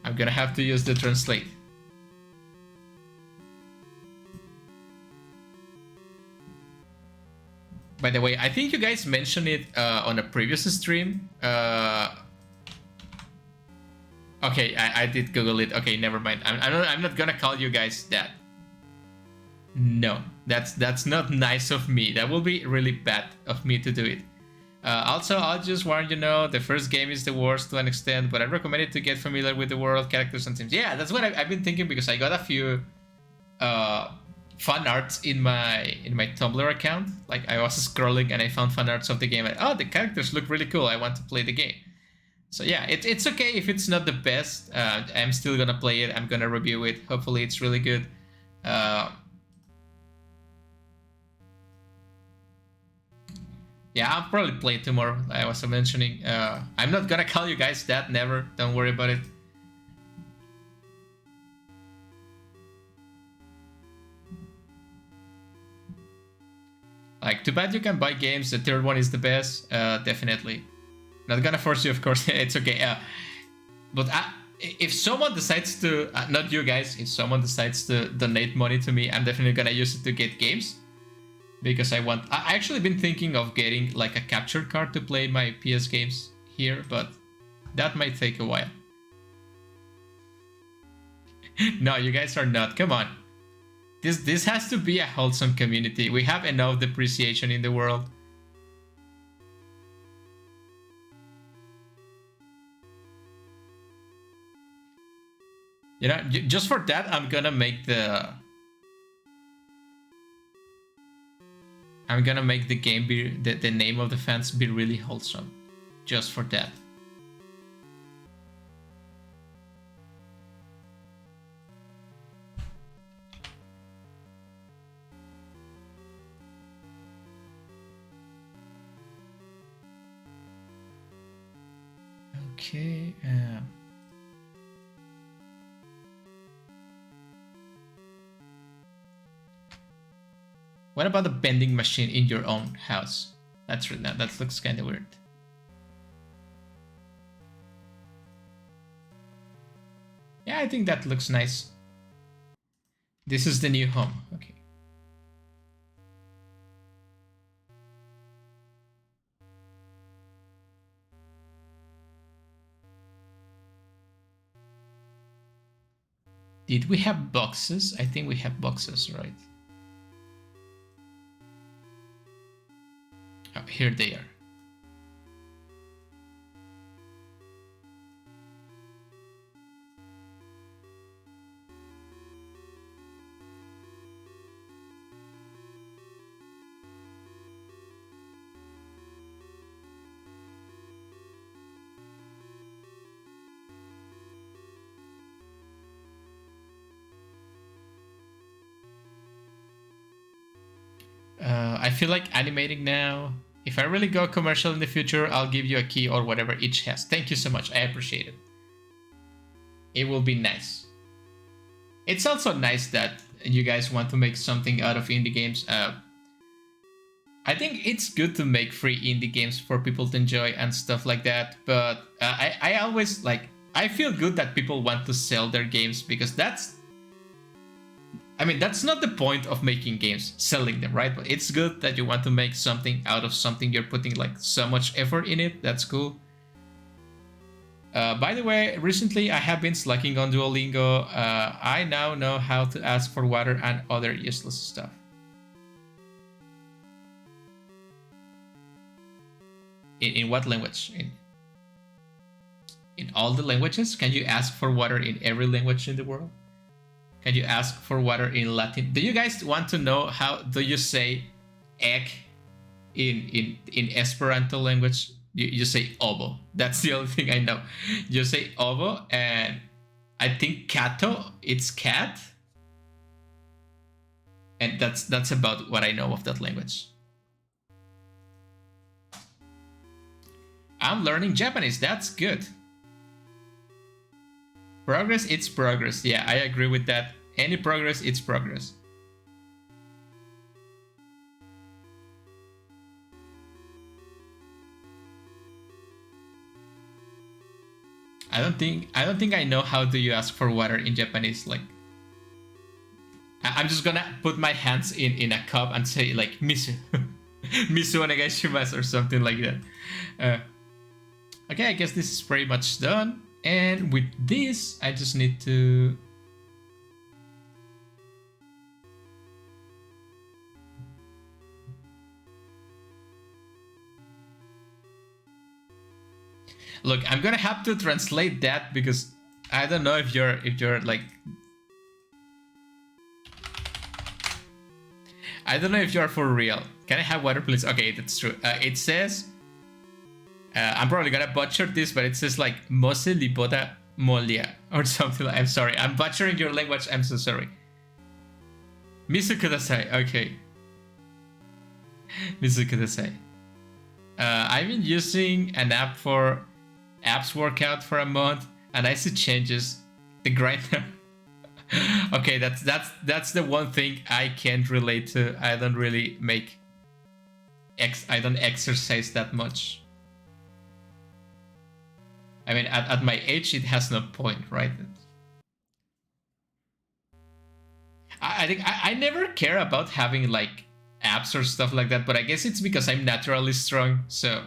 I'm gonna have to use the translate. By the way, I think you guys mentioned it on a previous stream. Okay, I did Google it. Okay, never mind. I'm not gonna call you guys that. No, that's not nice of me. That will be really bad of me to do it. Also, I'll just warn you know, the first game is the worst to an extent, but I recommend it to get familiar with the world, characters, and themes. Yeah, that's what I've been thinking because I got a few fun arts in my Tumblr account. Like I was scrolling and I found fun arts of the game. Oh, the characters look really cool. I want to play the game. So yeah, it's okay if it's not the best. I'm still gonna play it. I'm gonna review it. Hopefully, it's really good. Yeah, I'll probably play it tomorrow. I was mentioning. I'm not gonna call you guys that. Never. Don't worry about it. Like, too bad you can buy games. The third one is the best. Definitely. Not gonna force you, of course. It's okay. But if someone decides to, not you guys, if someone decides to donate money to me, I'm definitely gonna use it to get games. Because I actually been thinking of getting like a capture card to play my PS games here, but that might take a while. No, you guys are not. Come on. This has to be a wholesome community. We have enough depreciation in the world. You know, just for that, I'm gonna make the game be the name of the fans be really wholesome, just for that. Okay. What about the vending machine in your own house? That looks kind of weird. Yeah, I think that looks nice. This is the new home. Okay. Did we have boxes? I think we have boxes, right? Oh, here they are. I feel like animating now. If I really go commercial in the future, I'll give you a key or whatever each has. Thank you so much. I appreciate it. It will be nice. It's also nice that you guys want to make something out of indie games. I think it's good to make free indie games for people to enjoy and stuff like that. But I always like, I feel good that people want to sell their games because that's not the point of making games, selling them, right? But it's good that you want to make something out of something. You're putting like so much effort in it. That's cool. By the way, recently I have been slacking on Duolingo. I now know how to ask for water and other useless stuff. In what language? In all the languages? Can you ask for water in every language in the world? Can you ask for water in Latin? Do you guys want to know how do you say egg in Esperanto language? You say ovo. That's the only thing I know. You say ovo, and I think kato, it's cat. And that's about what I know of that language. I'm learning Japanese. That's good. Progress, it's progress. Yeah, I agree with that. Any progress, it's progress. I don't think I know how do you ask for water in Japanese. Like, I'm just gonna put my hands in a cup and say like misu. Misu onegaishimasu or something like that. Okay, I guess this is pretty much done. And with this, I just need to... Look, I'm gonna have to translate that because I don't know if you're like... I don't know if you're for real. Can I have water, please? Okay, that's true. It says... I'm probably gonna butcher this, but it says like Mose Liboda Molia or something. I'm sorry. I'm butchering your language. I'm so sorry. Misu kudasai. Okay. Misu kudasai. I've been using an app for apps workout for a month, and I see changes. The grinder. Okay, that's the one thing I can't relate to. I don't really make. I don't exercise that much. I mean, at my age, it has no point, right? I think I never care about having like abs or stuff like that, but I guess it's because I'm naturally strong, so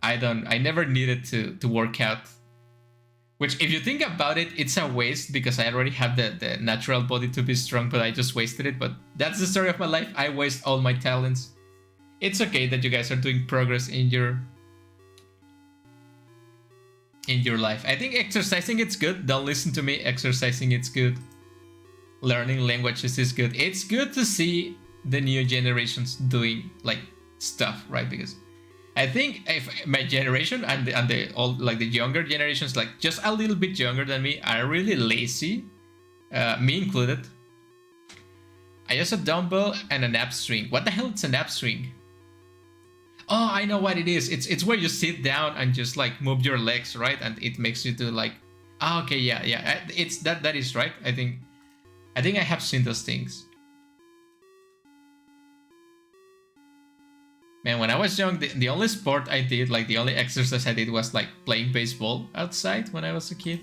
I never needed to work out. Which, if you think about it, it's a waste because I already have the natural body to be strong, but I just wasted it. But that's the story of my life. I waste all my talents. It's okay that you guys are doing progress in your life. I think exercising it's good. Don't listen to me. Exercising it's good. Learning languages is good. It's good to see the new generations doing like stuff, right? Because I think if my generation and the old, like the younger generations, like just a little bit younger than me, are really lazy, me included. I use a dumbbell and an ab swing. What the hell is an ab swing? Oh, I know what it is. It's where you sit down and just like move your legs, right? And it makes you do like, okay, yeah. It's that is right. I think I have seen those things. Man, when I was young, the only sport I did, like the only exercise I did was like playing baseball outside when I was a kid.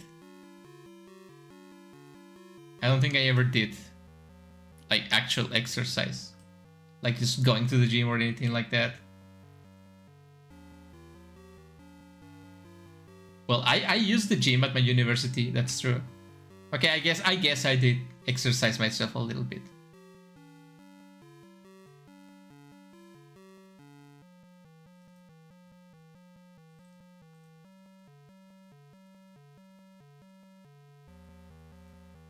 I don't think I ever did like actual exercise, like just going to the gym or anything like that. Well, I used the gym at my university, that's true. Okay, I guess I did exercise myself a little bit.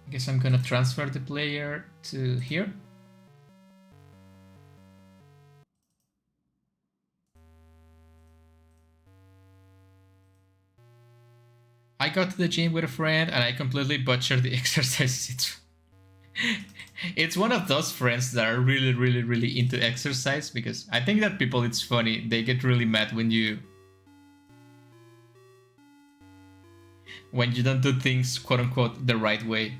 I guess I'm gonna transfer the player to here. I got to the gym with a friend and I completely butchered the exercises. It's one of those friends that are really into exercise, because I think that people, it's funny, they get really mad when you don't do things quote unquote the right way.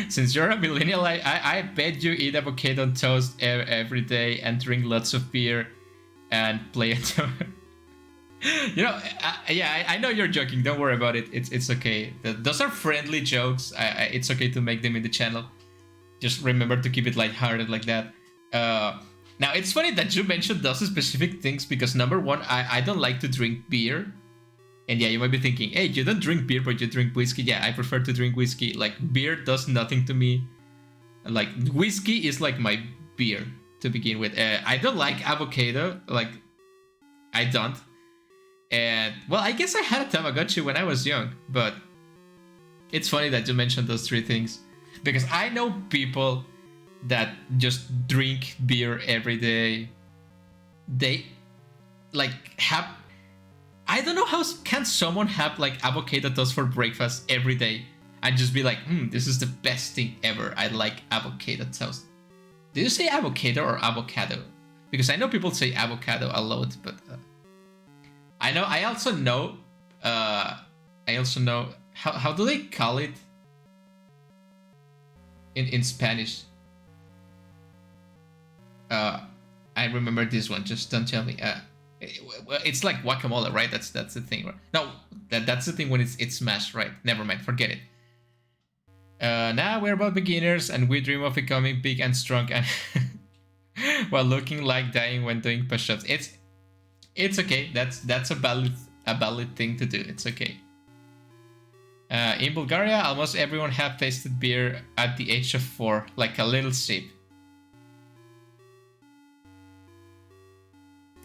Since you're a millennial, I bet you eat avocado on toast every day and drink lots of beer and play it. You know, yeah, I know you're joking. Don't worry about it. It's okay. Those are friendly jokes. It's okay to make them in the channel. Just remember to keep it lighthearted like that. Now, it's funny that you mentioned those specific things because number one, I don't like to drink beer. And yeah, you might be thinking, hey, you don't drink beer, but you drink whiskey. Yeah, I prefer to drink whiskey. Like, beer does nothing to me. Like, whiskey is like my beer to begin with. I don't like avocado. Like, I don't. And, well, I guess I had a Tamagotchi when I was young. But it's funny that you mentioned those three things. Because I know people that just drink beer every day. They, like, have... I don't know how can someone have like avocado toast for breakfast every day and just be like, this is the best thing ever. I like avocado toast. Did you say avocado or avocado? Because I know people say avocado a lot, but I also know how do they call it in Spanish? I remember this one. Just don't tell me. It's like guacamole, right? That's the thing. No, that's the thing when it's smashed, right? Never mind, forget it. Now we're both beginners and we dream of becoming big and strong and while looking like dying when doing push-ups. It's okay. That's a valid thing to do. It's okay. In Bulgaria, almost everyone have tasted beer at the age of 4, like a little sip.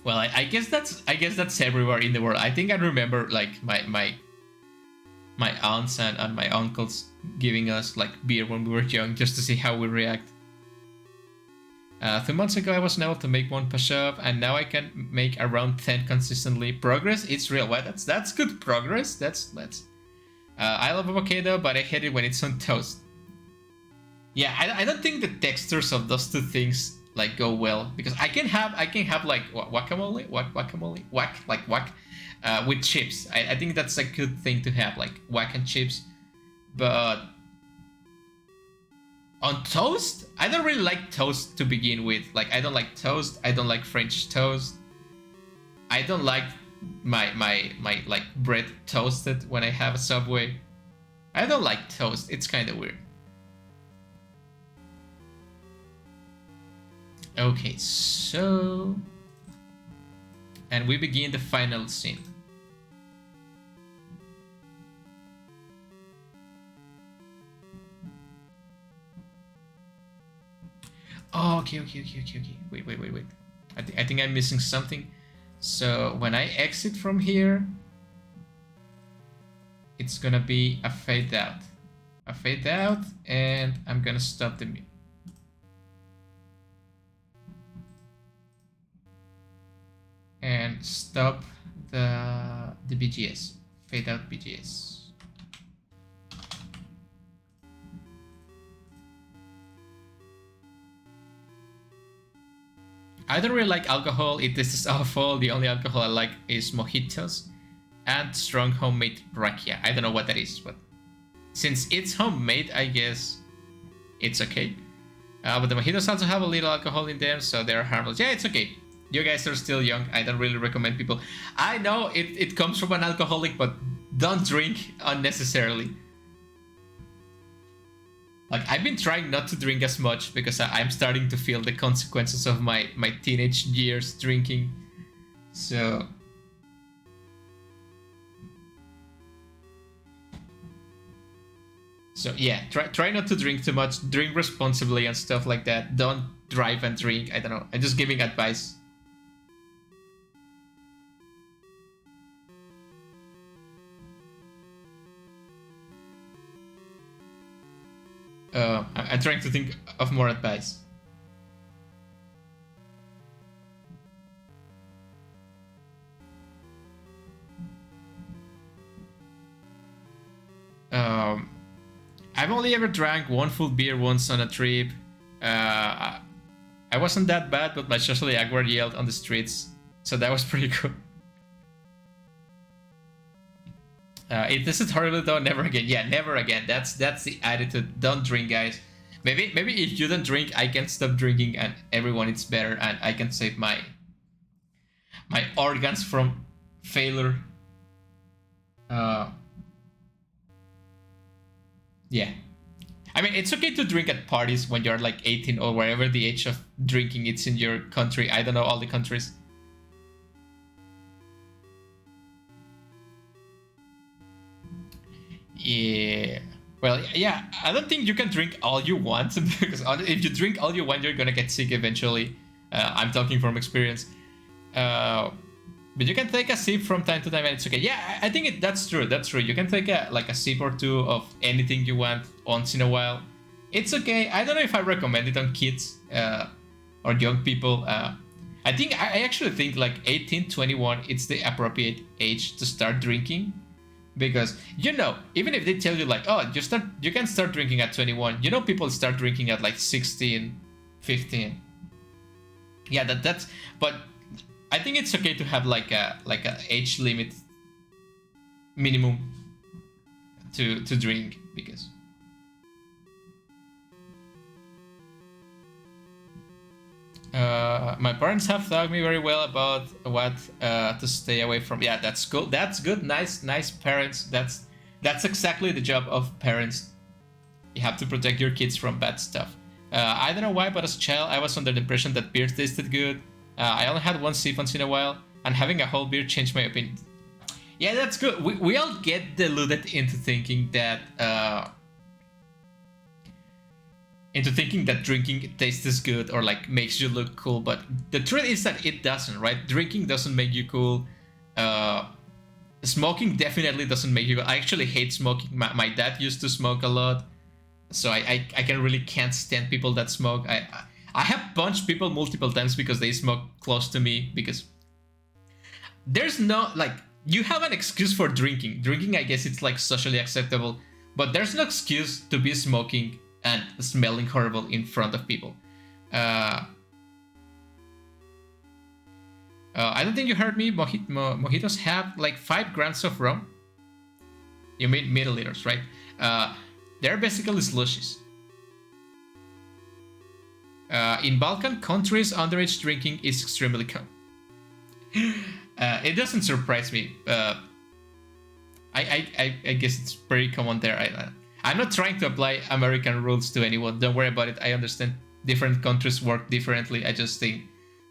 Well, I guess that's everywhere in the world. I think I remember like my aunts and my uncles giving us like beer when we were young just to see how we react. 2 months ago I wasn't able to make one push-up and now I can make around 10 consistently. Progress, it's real. Well, that's good progress. That's I love avocado, but I hate it when it's on toast. Yeah, I don't think the textures of those two things like go well because I can have like guacamole with chips. I think that's a good thing to have, like whack and chips, but on toast, I don't really like toast to begin with. Like I don't like toast. I don't like French toast. I don't like my like bread toasted when I have a Subway. I don't like toast. It's kind of weird. Okay, so and we begin the final scene. Oh, okay. Wait. I think I'm missing something. So when I exit from here, it's gonna be a fade out. And I'm gonna stop the music. And stop the BGS. Fade out BGS. I don't really like alcohol. This is awful. The only alcohol I like is mojitos and strong homemade rakia. I don't know what that is, but since it's homemade, I guess it's okay. But the mojitos also have a little alcohol in them, so they're harmless. Yeah, it's okay. You guys are still young. I don't really recommend people. I know it comes from an alcoholic, but don't drink unnecessarily. Like, I've been trying not to drink as much because I'm starting to feel the consequences of my teenage years drinking. So yeah, try not to drink too much. Drink responsibly and stuff like that. Don't drive and drink. I don't know. I'm just giving advice. I'm trying to think of more advice. I've only ever drank one full beer once on a trip. I wasn't that bad, but my socially awkward yelled on the streets, so that was pretty cool. This is horrible though. Never again. Yeah, never again. That's the attitude. Don't drink, guys. Maybe if you don't drink, I can stop drinking and everyone is better, and I can save my organs from failure. Yeah. I mean, it's okay to drink at parties when you're like 18 or wherever the age of drinking it's in your country. I don't know all the countries. Yeah. Well, yeah, I don't think you can drink all you want because if you drink all you want, you're gonna get sick eventually. I'm talking from experience. But you can take a sip from time to time and it's okay. Yeah, I think that's true. That's true. You can take a sip or two of anything you want once in a while. It's okay. I don't know if I recommend it on kids or young people. I actually think like 18, 21, it's the appropriate age to start drinking. Because, even if they tell you like, oh, you can start drinking at 21, people start drinking at like 16, 15. Yeah, that's, but I think it's okay to have like a age limit minimum to drink, because my parents have taught me very well about what to stay away from. Yeah, that's cool. That's good. Nice parents. That's exactly the job of parents. You have to protect your kids from bad stuff. I don't know why, but as a child, I was under the impression that beer tasted good. I only had one sip once in a while, and having a whole beer changed my opinion. Yeah, that's good. We all get deluded into thinking that drinking tastes good or like makes you look cool, but the truth is that it doesn't, right? Drinking doesn't make you cool. Smoking definitely doesn't make you cool. I actually hate smoking. My dad used to smoke a lot, so I can't stand people that smoke. I have punched people multiple times because they smoke close to me, because there's no, like, you have an excuse for drinking. Drinking, I guess it's like socially acceptable, but there's no excuse to be smoking and smelling horrible in front of people. I don't think you heard me. Mojitos have like 5 grams of rum. You mean milliliters, right? They're basically slushies. In Balkan countries, underage drinking is extremely common. It doesn't surprise me. I guess it's pretty common there. I'm not trying to apply American rules to anyone. Don't worry about it. I understand different countries work differently. I just think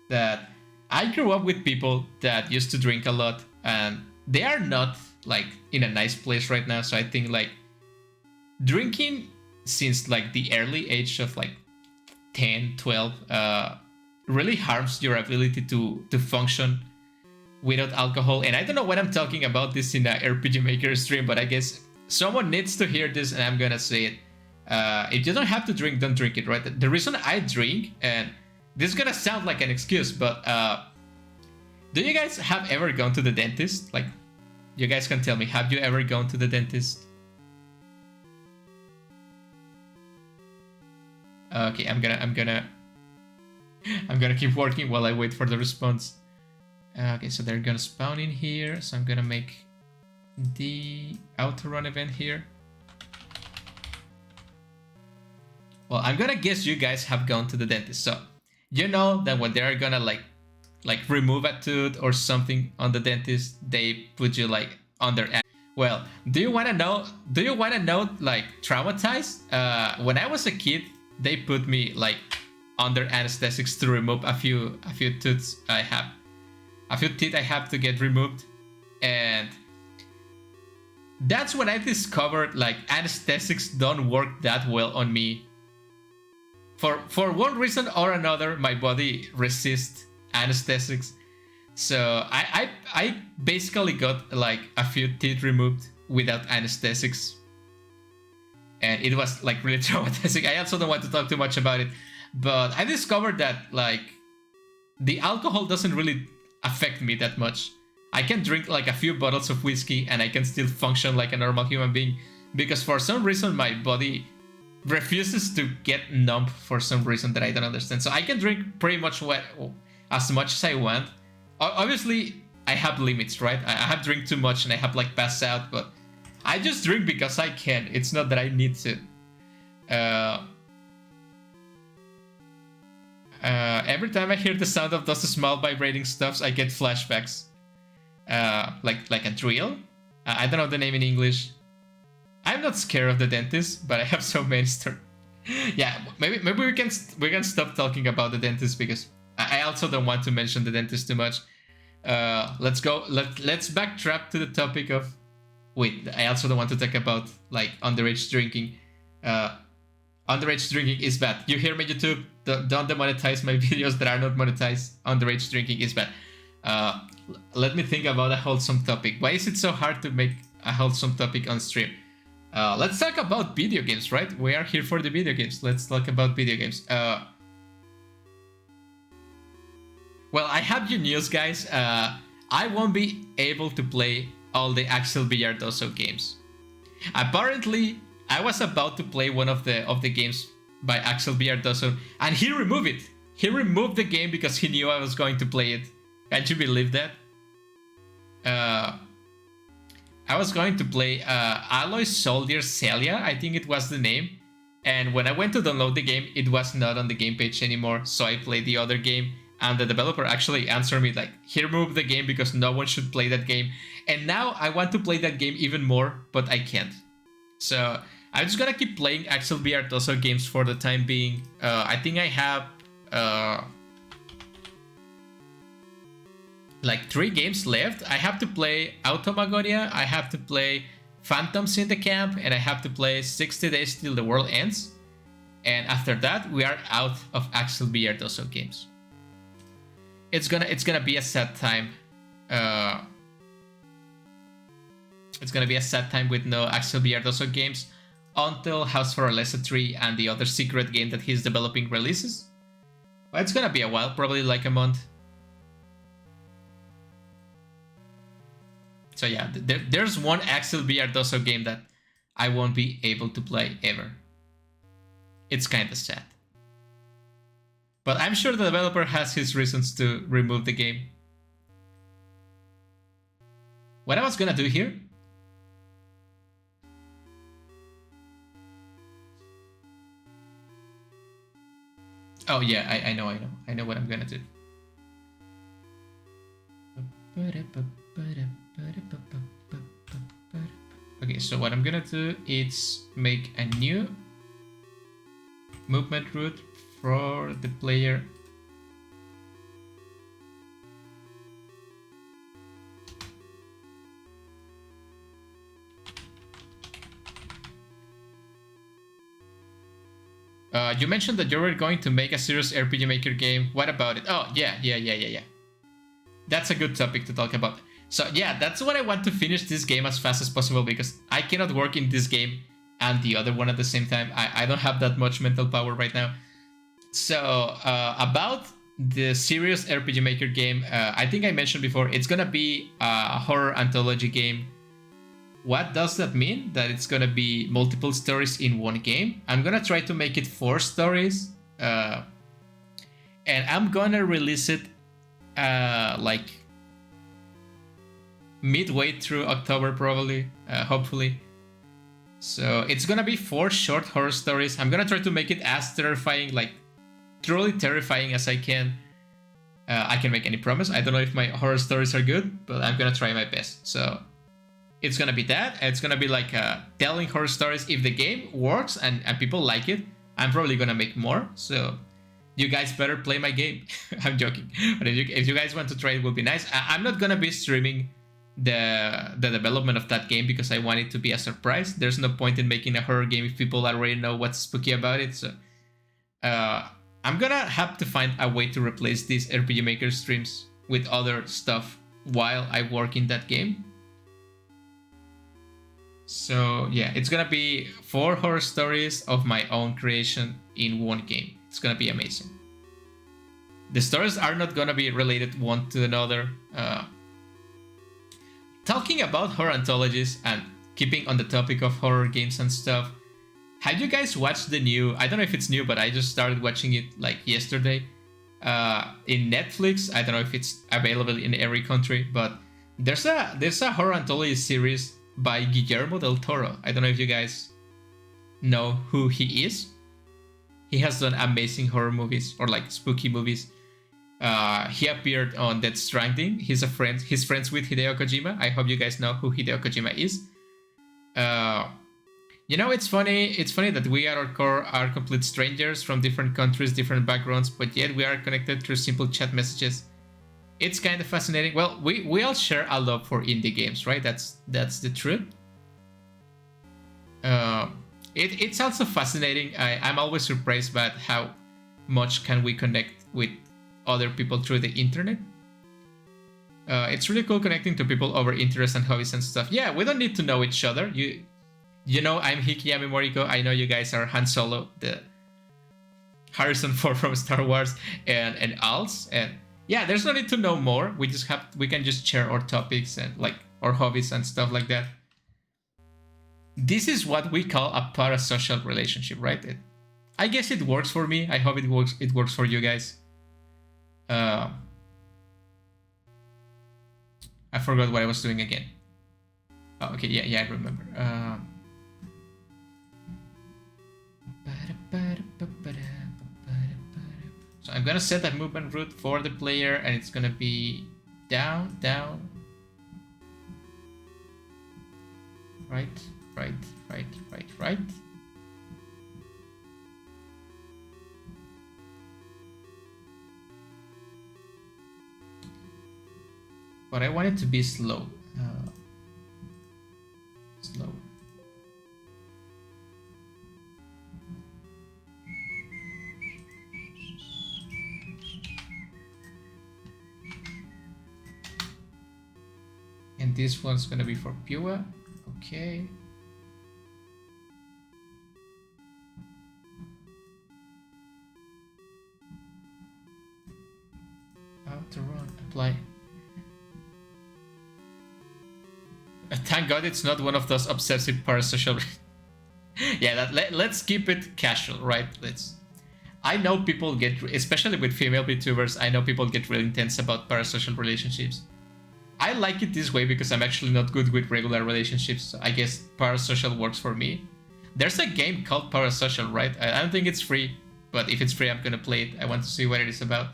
that I grew up with people that used to drink a lot, and they are not like in a nice place right now. So I think like drinking since like the early age of like 10, 12 really harms your ability to function without alcohol. And I don't know when I'm talking about this in a RPG Maker stream, but I guess someone needs to hear this, and I'm gonna say it. If you don't have to drink, don't drink it, right? The reason I drink, and this is gonna sound like an excuse, but do you guys have ever gone to the dentist? Like, you guys can tell me, have you ever gone to the dentist? Okay, I'm gonna keep working while I wait for the response. Okay, so they're gonna spawn in here, so I'm gonna make the auto run event here. Well, I'm gonna guess you guys have gone to the dentist, so you know that when they're gonna like remove a tooth or something on the dentist, they put you like under. Well, do you wanna know like traumatized? When I was a kid, they put me like under anesthetics to remove a few tooths I have. A few teeth I have to get removed, and that's when I discovered like anesthetics don't work that well on me. For one reason or another, my body resists anesthetics, so I basically got like a few teeth removed without anesthetics, and it was like really traumatizing. I also don't want to talk too much about it, but I discovered that like the alcohol doesn't really affect me that much. I can drink like a few bottles of whiskey and I can still function like a normal human being, because for some reason my body refuses to get numb for some reason that I don't understand. So I can drink pretty much as much as I want. Obviously I have limits, right? I have drink too much and I have like passed out, but I just drink because I can. It's not that I need to. Every time I hear the sound of those small vibrating stuffs, I get flashbacks. Like a drill? I don't know the name in English. I'm not scared of the dentist, but I have so many stories. Yeah, maybe we can stop talking about the dentist, because I also don't want to mention the dentist too much. Let's backtrack to the topic of. Wait, I also don't want to talk about like underage drinking. Underage drinking is bad. You hear me, YouTube? Don't demonetize my videos that are not monetized. Underage drinking is bad. Let me think about a wholesome topic. Why is it so hard to make a wholesome topic on stream? Let's talk about video games, right? We are here for the video games. Let's talk about video games. Well, I have you news, guys. I won't be able to play all the Axel Villardoso games. Apparently, I was about to play one of the games by Axel Villardoso, and he removed it. He removed the game because he knew I was going to play it. Can't you believe that? I was going to play Alloy Soldier Celia, I think it was the name. And when I went to download the game, it was not on the game page anymore. So I played the other game, and the developer actually answered me like, he removed the game because no one should play that game. And now I want to play that game even more, but I can't. So I'm just gonna keep playing Axel Villartoso games for the time being. I think I have like 3 games left. I have to play Automagoria, I have to play Phantoms in the Camp, and I have to play 60 Days Till the World Ends. And after that, we are out of Axel Villartoso games. It's gonna be a sad time. It's gonna be a sad time with no Axel Villartoso games until House for Alessa 3 and the other secret game that he's developing releases. But it's gonna be a while, probably like a month. So yeah, there's one Axel Villartoso game that I won't be able to play ever. It's kinda sad. But I'm sure the developer has his reasons to remove the game. What I was gonna do here? Oh yeah, I know what I'm gonna do. Okay, so what I'm gonna do is make a new movement route for the player. You mentioned that you were going to make a serious RPG Maker game. What about it? Oh, yeah. That's a good topic to talk about. So yeah, that's what I want to finish this game as fast as possible, because I cannot work in this game and the other one at the same time. I don't have that much mental power right now. So about the serious RPG Maker game, I think I mentioned before, it's gonna be a horror anthology game. What does that mean? That it's gonna be multiple stories in one game. I'm gonna try to make it 4 stories, and I'm gonna release it like midway through October, probably, hopefully. So it's gonna be 4 short horror stories. I'm gonna try to make it as terrifying, like truly terrifying as I can. I can make any promise. I don't know if my horror stories are good, but I'm gonna try my best. So it's gonna be that, and it's gonna be like telling horror stories. If the game works and people like it, I'm probably gonna make more. So you guys better play my game. I'm joking, but if you guys want to try, it will be nice. I'm not gonna be streaming the development of that game because I want it to be a surprise. There's no point in making a horror game if people already know what's spooky about it. So I'm gonna have to find a way to replace these RPG Maker streams with other stuff while I work in that game. So yeah, it's gonna be 4 horror stories of my own creation in one game. It's gonna be amazing. The stories are not gonna be related one to another. Talking about horror anthologies and keeping on the topic of horror games and stuff, have you guys watched the new, I don't know if it's new, but I just started watching it like yesterday, in Netflix. I don't know if it's available in every country, but there's a horror anthology series by Guillermo del Toro. I don't know if you guys know who he is. He has done amazing horror movies, or like spooky movies. He appeared on Death Stranding. He's friends with Hideo Kojima. I hope you guys know who Hideo Kojima is. You know, it's funny that we at our core are complete strangers from different countries, different backgrounds, but yet we are connected through simple chat messages. It's kind of fascinating. Well, we all share a love for indie games, right? That's the truth. It's also fascinating. I'm always surprised by how much can we connect with other people through the internet. It's really cool connecting to people over interests and hobbies and stuff. Yeah, we don't need to know each other. You know, I'm Hikiyami Moriko. I know you guys are Han Solo, the Harrison Ford from Star Wars, and Als. And yeah, there's no need to know more. We can just share our topics and like our hobbies and stuff like that. This is what we call a parasocial relationship, right? I guess it works for me. I hope it works for you guys. I forgot what I was doing again. Oh, okay, yeah, I remember. So I'm gonna set that movement route for the player, and it's gonna be down, right. right? But I want it to be slow. Slow. And this one's gonna be for Pua. Okay. How to run? Apply. Thank God it's not one of those obsessive parasocial. Yeah, let's keep it casual, right? I know people get, especially with female VTubers, I know people get really intense about parasocial relationships. I like it this way because I'm actually not good with regular relationships, so I guess parasocial works for me. There's a game called Parasocial, right? I don't think it's free, but if it's free, I'm gonna play it. I want to see what it is about.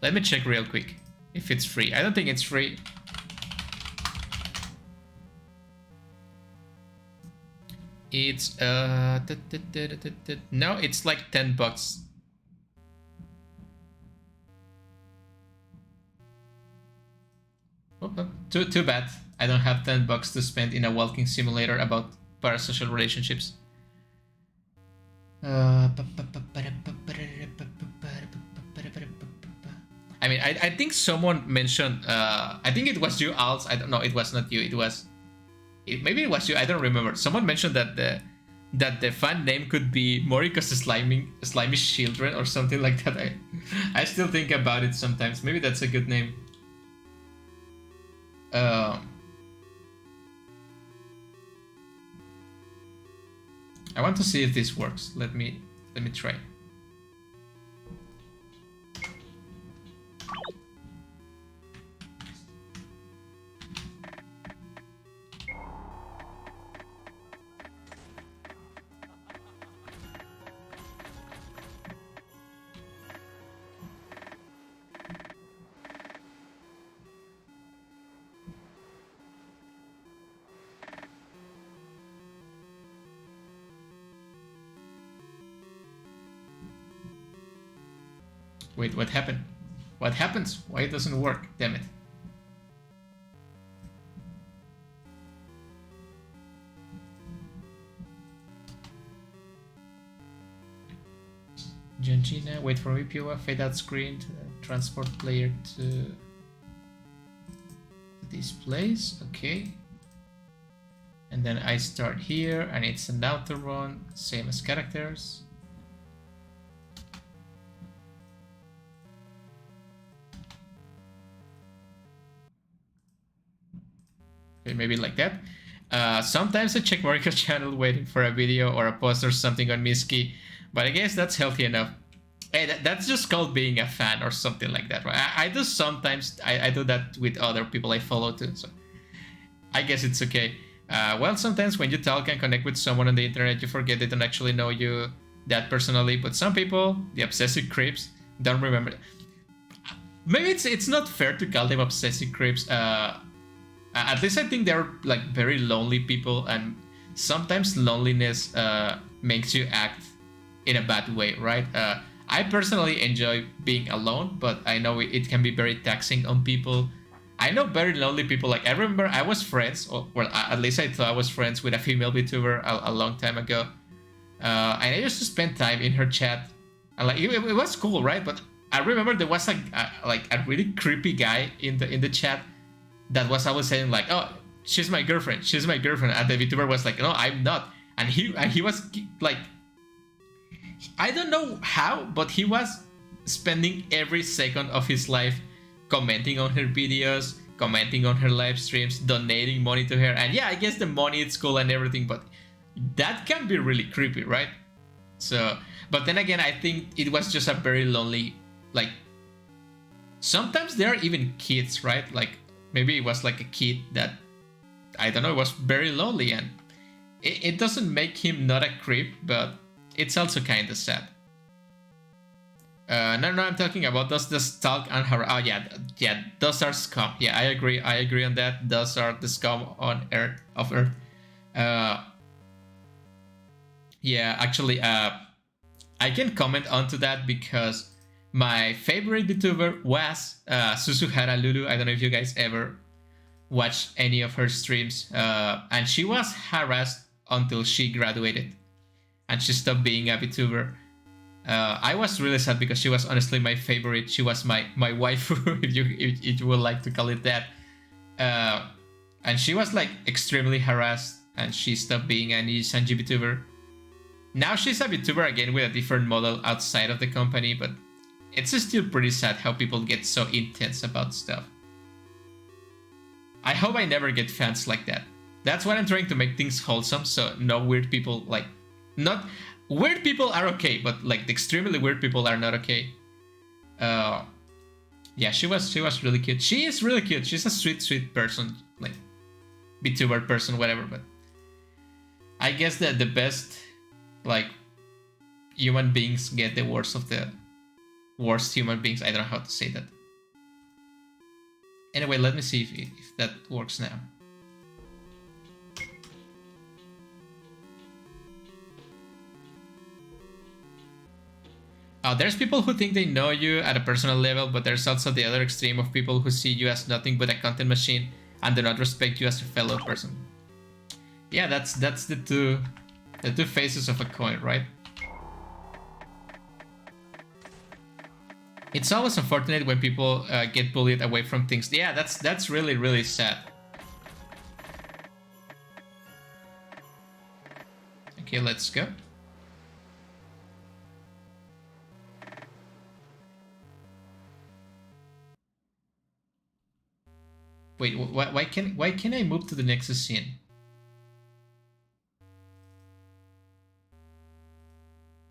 Let me check real quick if it's free. I don't think it's free. It's no, it's like $10. Oh, too bad. I don't have $10 to spend in a walking simulator about parasocial relationships. I mean, I think someone mentioned. I think it was you, Als. I don't know. It was not you. Maybe it was you. I don't remember. Someone mentioned that the fan name could be Morika's slimy children or something like that. I still think about it sometimes. Maybe that's a good name. I want to see if this works. Let me try. Wait, what happened? What happens? Why it doesn't work? Damn it. Gengina, wait for me, Pua, fade out screen, transport player to this place, okay. And then I start here, and it's an auto run, same as characters. Okay, maybe like that. Sometimes I check Mariko's channel waiting for a video or a post or something on Miski, but I guess that's healthy enough. Hey, that's just called being a fan or something like that, right? I do sometimes, I do that with other people I follow too, so I guess it's okay. Well, sometimes when you talk and connect with someone on the internet, you forget they don't actually know you that personally, but some people, the obsessive creeps, don't remember. Maybe it's not fair to call them obsessive creeps. At least I think they're like very lonely people, and sometimes loneliness makes you act in a bad way, right? I personally enjoy being alone, but I know it can be very taxing on people. I know very lonely people. Like I remember I was friends, or well, at least I thought I was friends with a female VTuber a long time ago, and I used to spend time in her chat, and like it was cool, right? But I remember there was like a really creepy guy in the chat that was always saying like, oh, she's my girlfriend, and the VTuber was like, no, I'm not, and he was like, I don't know how, but he was spending every second of his life commenting on her videos, commenting on her live streams, donating money to her, and yeah, I guess the money is cool and everything, but that can be really creepy, right? So, but then again, I think it was just a very lonely, like, sometimes there are even kids, right? Like, maybe it was like a kid that, I don't know, it was very lonely, and it doesn't make him not a creep, but it's also kind of sad. No, I'm talking about those stalk and her. Oh yeah, those are scum. Yeah, I agree on that. Those are the scum on Earth. Yeah, actually, I can comment onto that because my favorite VTuber was Susuhara Lulu. I don't know if you guys ever watched any of her streams, and she was harassed until she graduated and she stopped being a VTuber. I was really sad because she was honestly my favorite. She was my waifu, if you would like to call it that. And she was like extremely harassed, and she stopped being any Sanji VTuber. Now she's a VTuber again with a different model outside of the company, but it's still pretty sad how people get so intense about stuff. I hope I never get fans like that. That's why I'm trying to make things wholesome, so no weird people, like, not weird people are okay, but like the extremely weird people are not okay. Yeah, she was really cute. She is really cute. She's a sweet person, like VTuber person, whatever. But I guess that the best, like, human beings get the worst of the worst human beings. I don't know how to say that. Anyway, let me see if that works now. There's people who think they know you at a personal level, but there's also the other extreme of people who see you as nothing but a content machine and do not respect you as a fellow person. Yeah, that's the two faces of a coin, right? It's always unfortunate when people get bullied away from things. Yeah, that's really sad. Okay, let's go. Wait, why can I move to the next scene?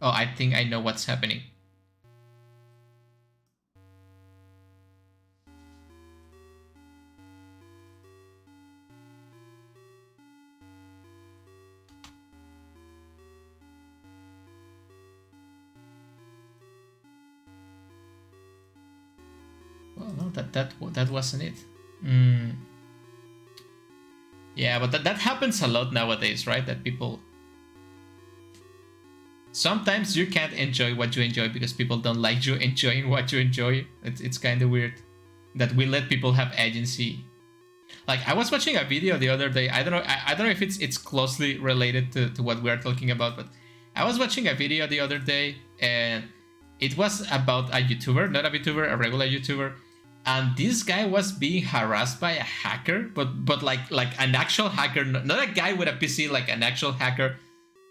Oh, I think I know what's happening. Well, no, that wasn't it. Yeah, but that happens a lot nowadays, right? That people... Sometimes you can't enjoy what you enjoy because people don't like you enjoying what you enjoy. It's kind of weird that we let people have agency. Like, I was watching a video the other day. I don't know if it's closely related to what we are talking about, but I was watching a video the other day, and it was about a YouTuber, not a VTuber, a regular YouTuber. And this guy was being harassed by a hacker, but like an actual hacker, not a guy with a PC, like an actual hacker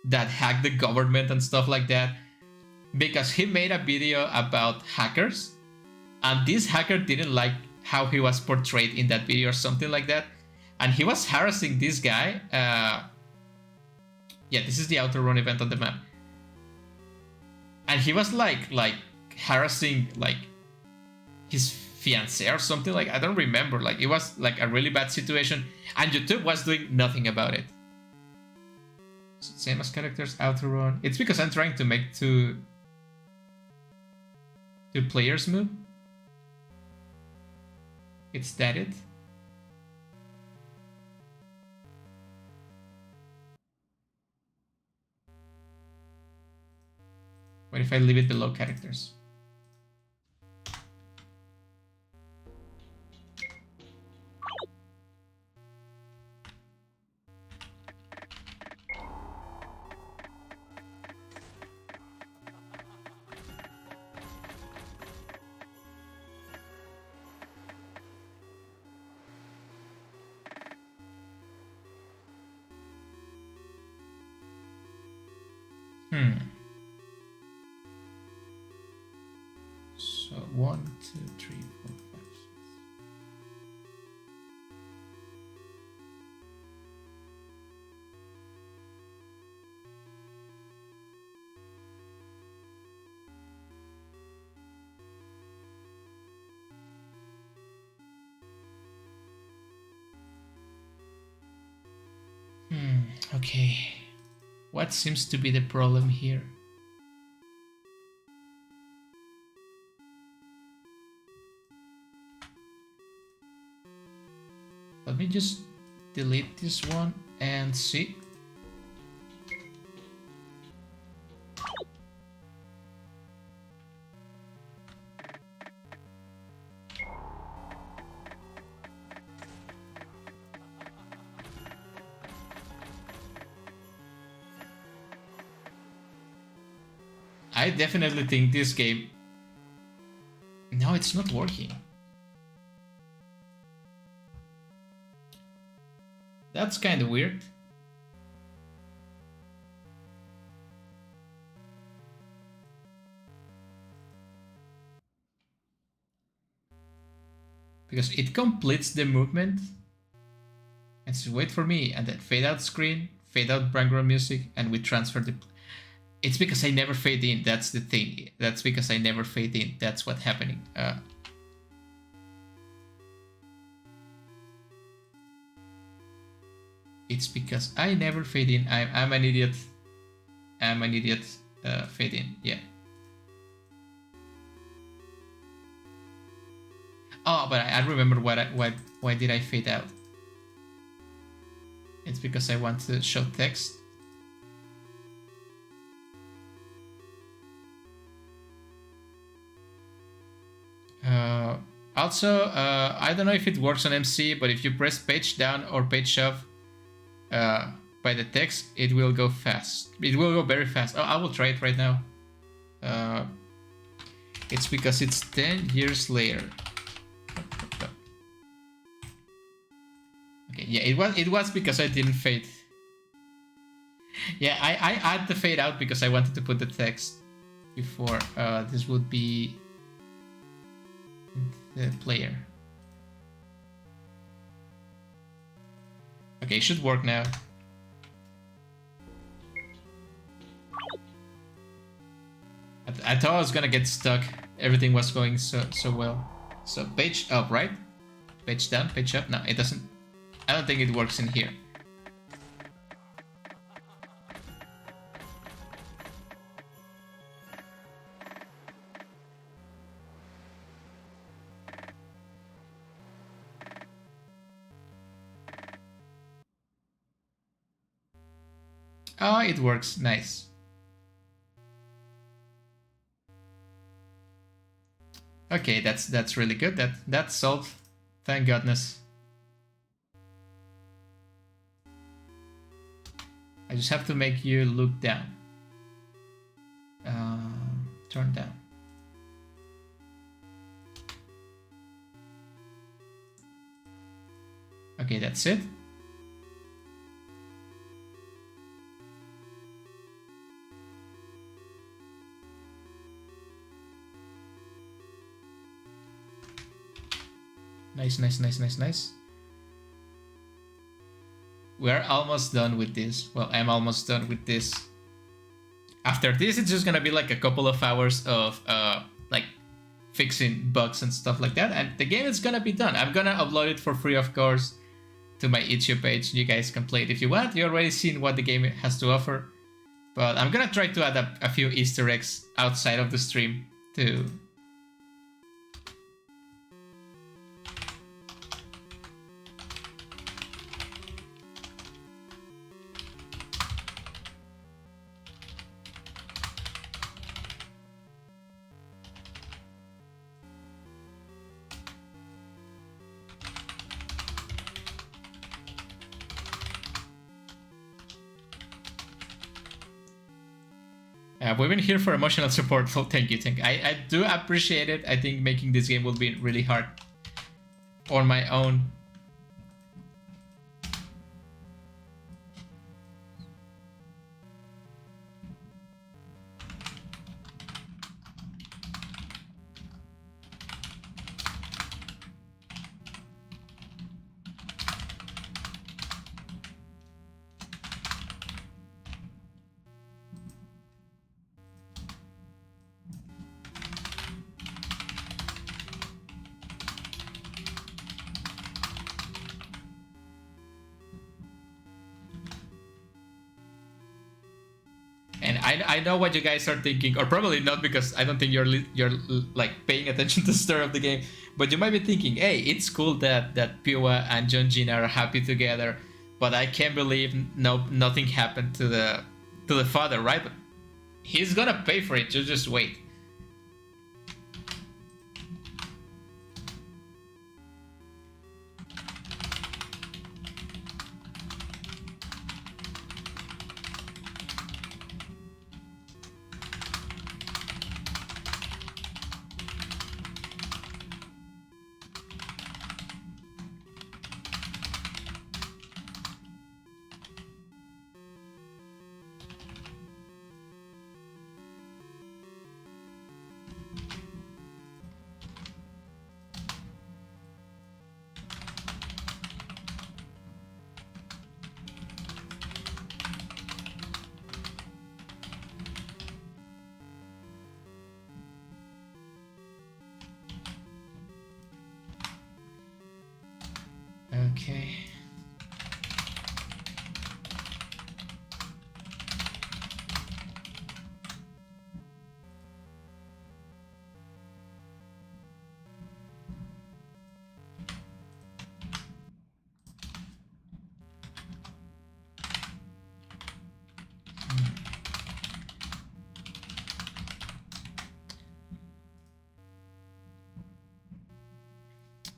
that hacked the government and stuff like that, because he made a video about hackers, and this hacker didn't like how he was portrayed in that video or something like that, and he was harassing this guy. Yeah, this is the auto run event on the map, and he was like harassing like his fiancé or something, like, I don't remember. Like, it was like a really bad situation, and YouTube was doing nothing about it. Same as characters, auto run. It's because I'm trying to make two players move. It's that it? What if I leave it below characters? So 1, 2, 3, 4, 5, 6. Okay. What seems to be the problem here? Let me just delete this one and see. I definitely think this game... No, it's not working. That's kind of weird. Because it completes the movement. And says, wait for me, and then fade out screen, fade out background music, and we transfer the... It's because I never fade in, that's the thing. That's because I never fade in, that's what's happening. It's because I never fade in. I'm an idiot. I'm an idiot. Fade in, yeah. Oh, but I remember why did I fade out? It's because I want to show text. Also, I don't know if it works on MC, but if you press page down or page up by the text, it will go fast. It will go very fast. Oh, I will try it right now. It's because it's 10 years later. Okay, yeah, it was because I didn't fade. Yeah, I add the fade out because I wanted to put the text before. This would be the player. Okay, it should work now. I thought I was gonna get stuck. Everything was going so well. So page up, right? Page down, page up. No, it doesn't. I don't think it works in here. Oh, it works. Nice. Okay, that's really good. That's solved. Thank goodness. I just have to make you look down. Turn down. Okay, that's it. Nice, nice, nice, nice, nice. We're almost done with this. Well, I'm almost done with this. After this, it's just gonna be like a couple of hours of like fixing bugs and stuff like that, and the game is gonna be done. I'm gonna upload it for free, of course, to my itch.io page. You guys can play it if you want. You already seen what the game has to offer, but I'm gonna try to add a few Easter eggs outside of the stream to... we've been here for emotional support. So thank you. I do appreciate it. I think making this game will be really hard on my own. I know what you guys are thinking, or probably not, because I don't think you're like paying attention to the story of the game. But you might be thinking, hey, it's cool that Piwa and Jeonjin are happy together, but I can't believe nothing happened to the father, right? But he's gonna pay for it. Just wait.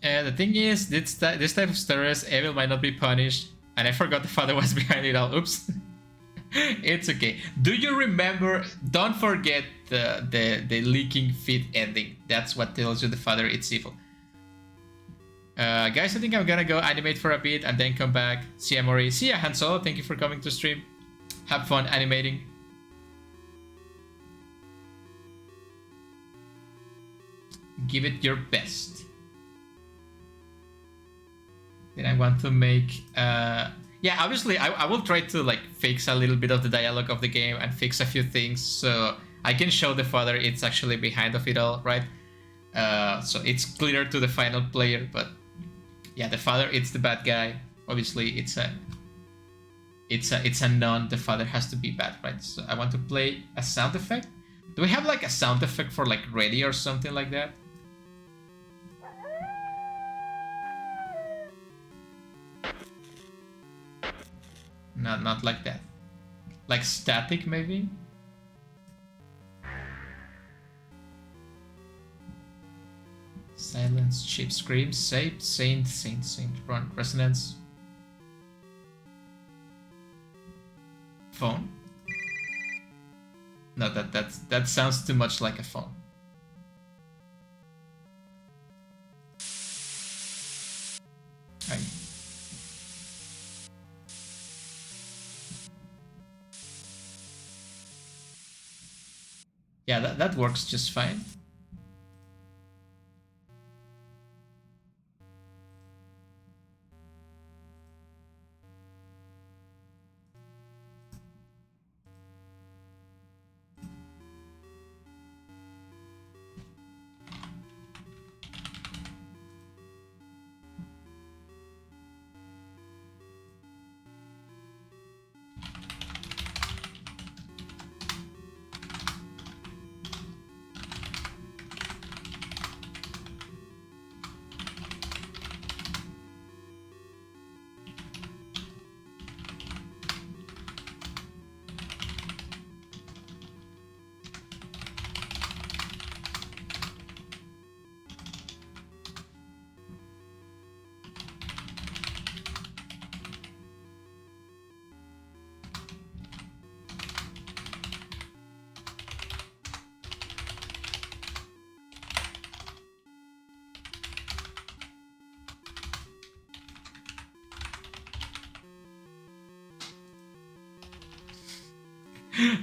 The thing is, this type of stories, evil might not be punished, and I forgot the father was behind it all. Oops. It's okay. Do you remember? Don't forget the leaking feet ending. That's what tells you the father it's evil. Guys, I think I'm gonna go animate for a bit and then come back. See ya, Mori. See ya, Han Solo. Thank you for coming to stream. Have fun animating. Give it your best. Then I want to make... yeah, obviously I will try to like fix a little bit of the dialogue of the game and fix a few things so I can show the father it's actually behind of it all, right? So it's clear to the final player, but yeah, the father it's the bad guy. Obviously it's a non, the father has to be bad, right? So I want to play a sound effect. Do we have like a sound effect for like ready or something like that? No, not like that. Like static, maybe? Silence, cheap scream, saint, run, resonance. Phone? No, that sounds too much like a phone. Right. Yeah, that works just fine.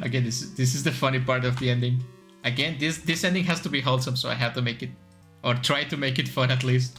Again, this is the funny part of the ending. Again, this ending has to be wholesome, so I have to make it, or try to make it fun at least.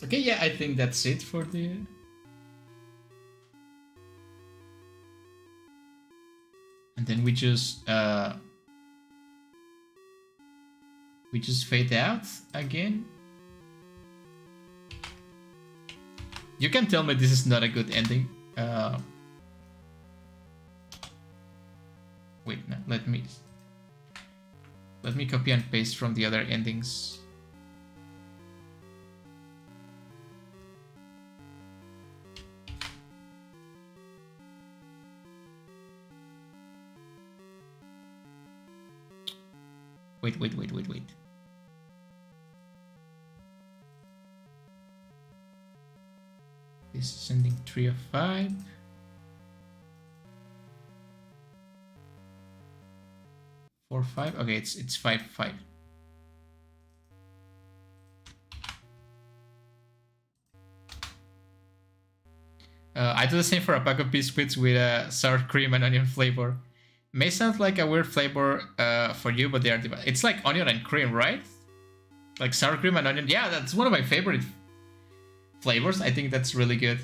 Okay, yeah, I think that's it for the... And then we just fade out again. You can tell me this is not a good ending. Wait, no, let me copy and paste from the other endings. Wait. This is sending 3 of 5. 4, 5. Okay, it's 5, 5. I do the same for a pack of biscuits with a sour cream and onion flavor. May sound like a weird flavor for you, but they are it's like onion and cream, right? Like sour cream and onion. Yeah, that's one of my favorite flavors. I think that's really good.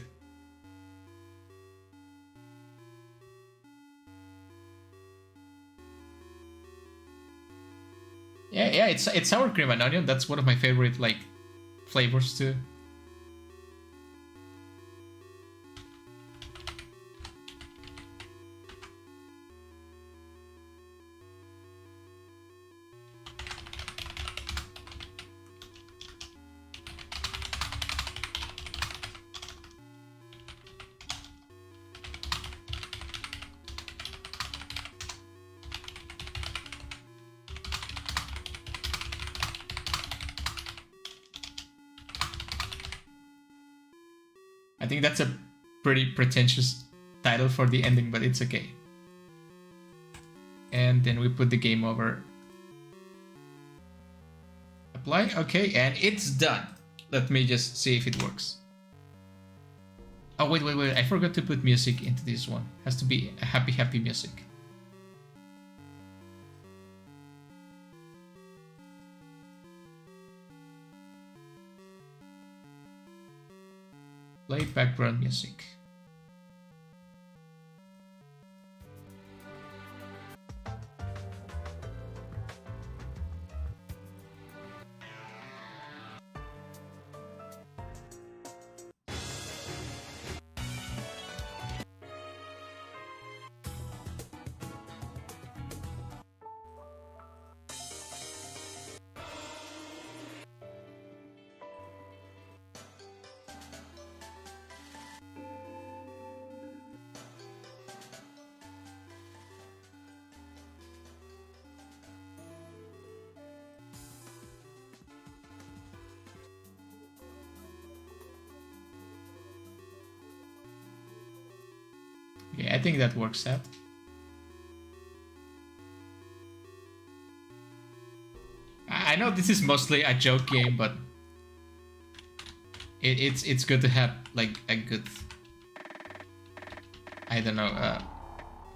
Yeah, it's sour cream and onion. That's one of my favorite like flavors too. I think that's a pretty pretentious title for the ending, but it's okay. And then we put the game over. Apply. Okay, and it's done. Let me just see if it works. Oh, wait. I forgot to put music into this one. Has to be a happy music. Play background music. Okay, I think that works out. I know this is mostly a joke game, but it's good to have like a good, I don't know,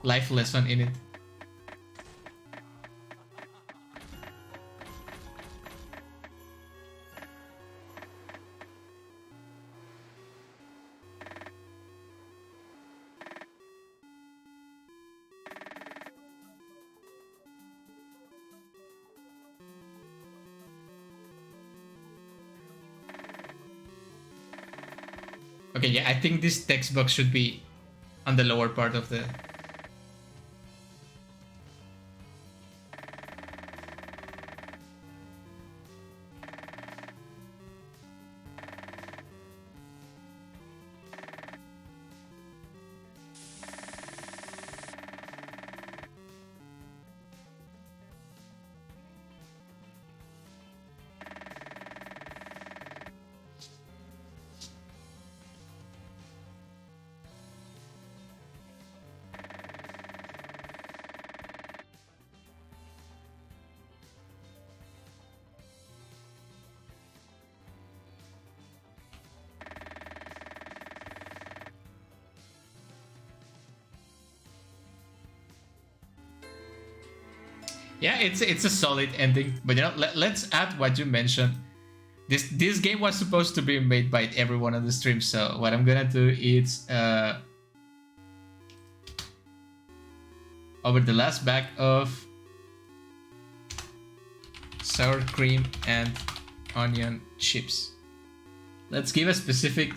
life lesson in it. Okay, yeah, I think this text box should be on the lower part of the... Yeah, it's a solid ending, but you know, let's add what you mentioned. This game was supposed to be made by everyone on the stream, so what I'm gonna do is over the last bag of sour cream and onion chips. Let's give a specific,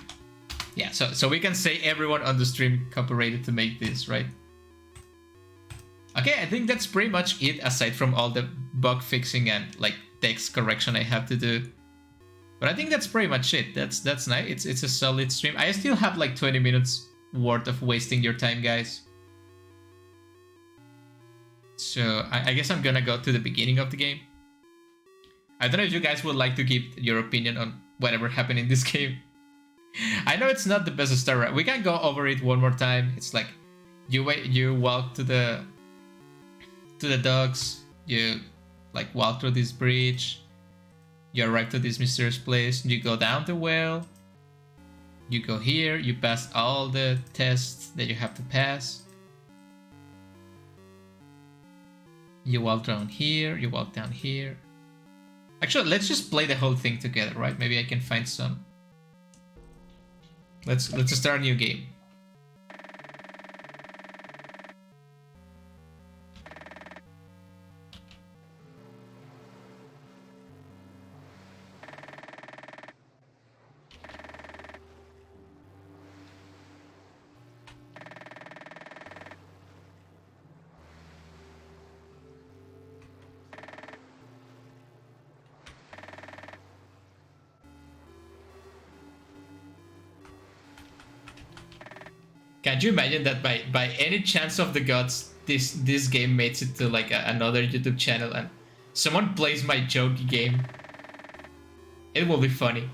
yeah, so we can say everyone on the stream cooperated to make this, right? Okay, I think that's pretty much it, aside from all the bug fixing and like text correction I have to do. But I think that's pretty much it. That's nice. It's a solid stream. I still have like 20 minutes worth of wasting your time, guys. So I guess I'm gonna go to the beginning of the game. I don't know if you guys would like to give your opinion on whatever happened in this game. I know it's not the best start. We can go over it one more time. It's like you walk to the docks. You like walk through this bridge. You arrive to this mysterious place. You go down the well. You go here. You pass all the tests that you have to pass. You walk down here. You walk down here. Actually, let's just play the whole thing together, right? Maybe I can find some. Let's start a new game. Can you imagine that by any chance of the gods, this game makes it to like another YouTube channel and someone plays my joke game? It will be funny.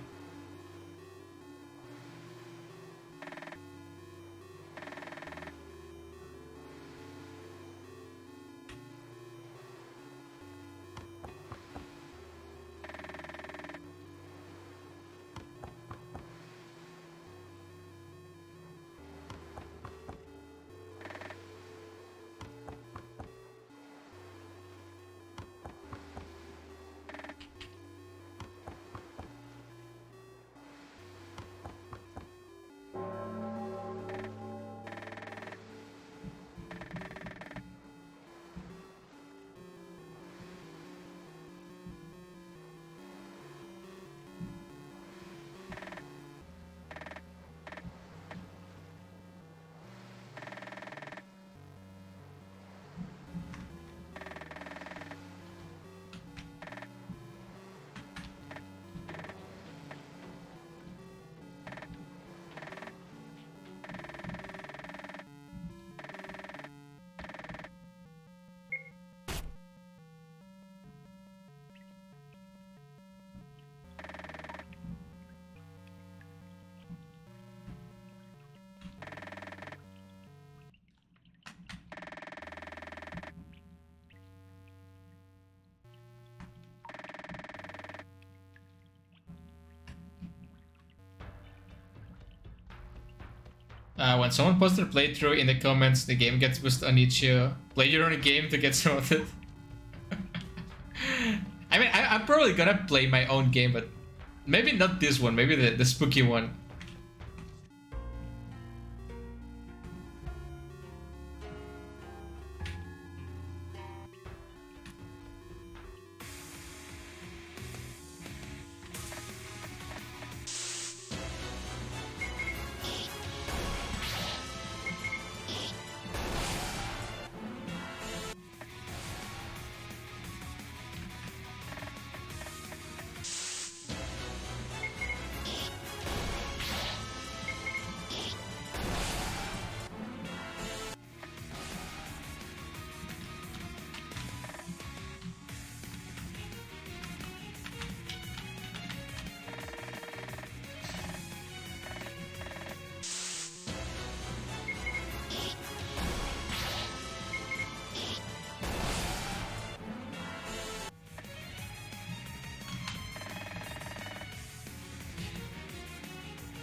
When someone posts their playthrough in the comments, the game gets boosted on each play your own game to get promoted. I mean, I'm probably gonna play my own game, but maybe not this one, maybe the spooky one.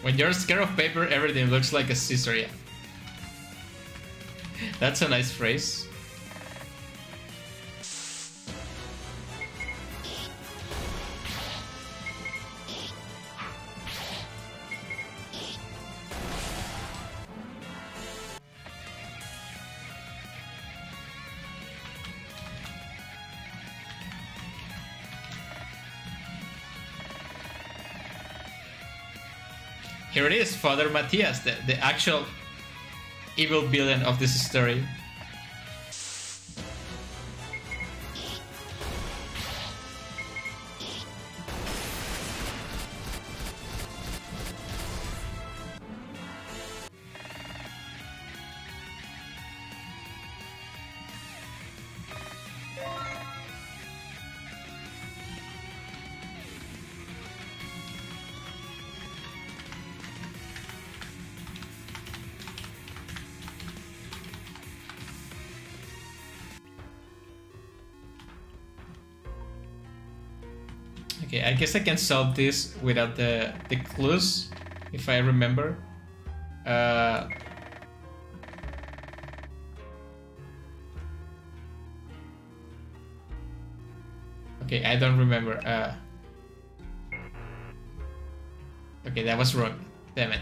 When you're scared of paper, everything looks like a scissor, yeah. That's a nice phrase. Here it is, Father Matthias, the actual evil villain of this story. Okay, I guess I can solve this without the clues, if I remember. Okay, I don't remember. Okay, that was wrong. Damn it.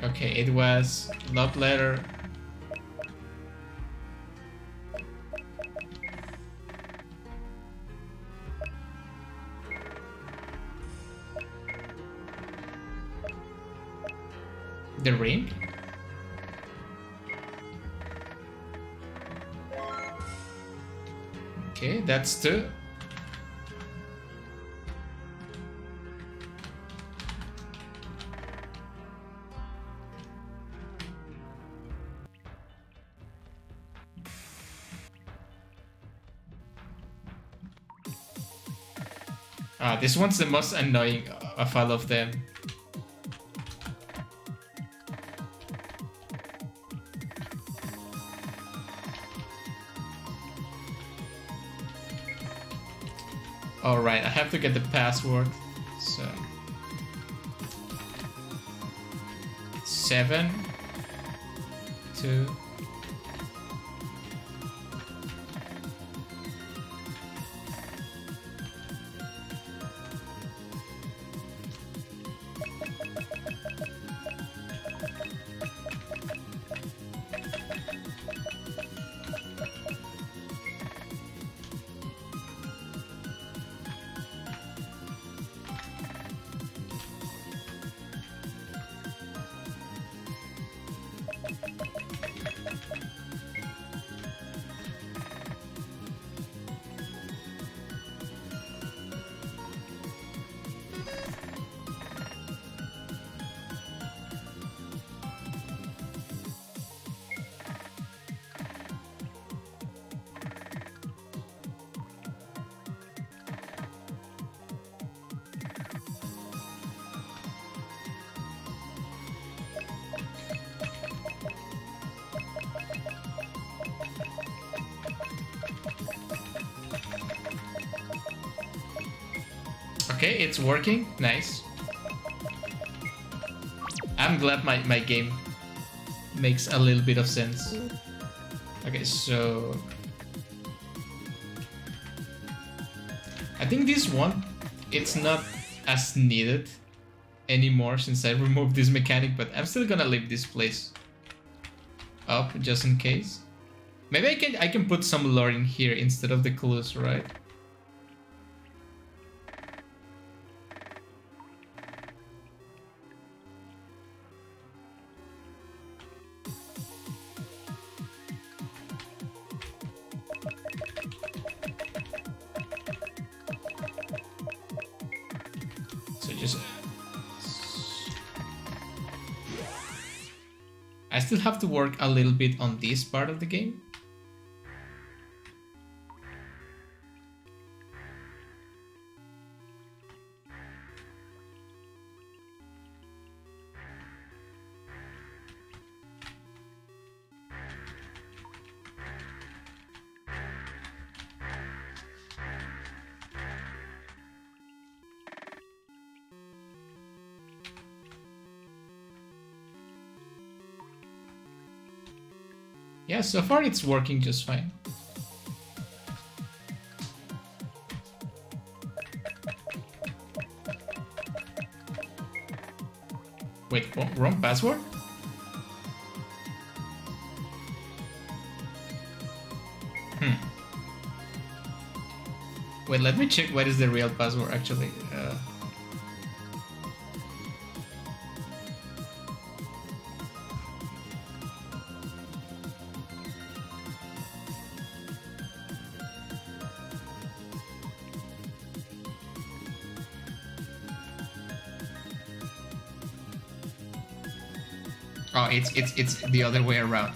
Okay, it was love letter. The ring? Okay, that's 2. This one's the most annoying of all of them. Alright, I have to get the password. So 7 2 Okay, it's working. Nice. I'm glad my game makes a little bit of sense. Okay, so I think this one, it's not as needed anymore since I removed this mechanic, but I'm still gonna leave this place up just in case. Maybe I can put some lore in here instead of the clues, right? I still have to work a little bit on this part of the game. Yeah, so far it's working just fine. Wait, wrong password? Wait, let me check what is the real password actually. Oh, it's the other way around.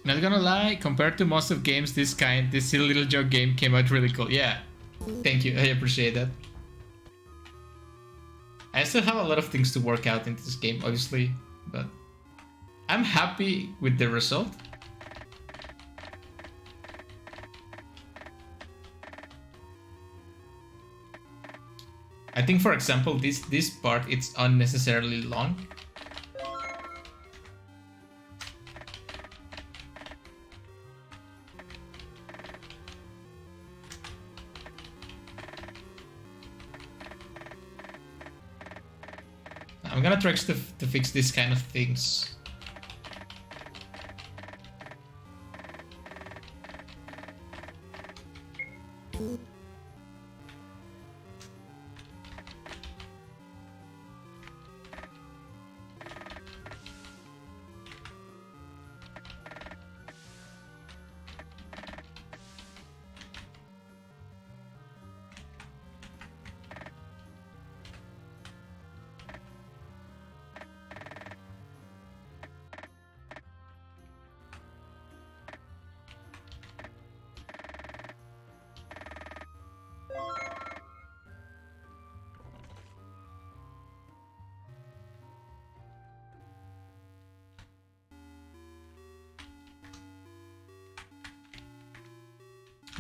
Not gonna lie, compared to most of games this kind, this silly little joke game came out really cool. Yeah, thank you, I appreciate that. I still have a lot of things to work out in this game, obviously, but I'm happy with the result. I think, for example, this part, it's unnecessarily long. I'm gonna try to fix this kind of things.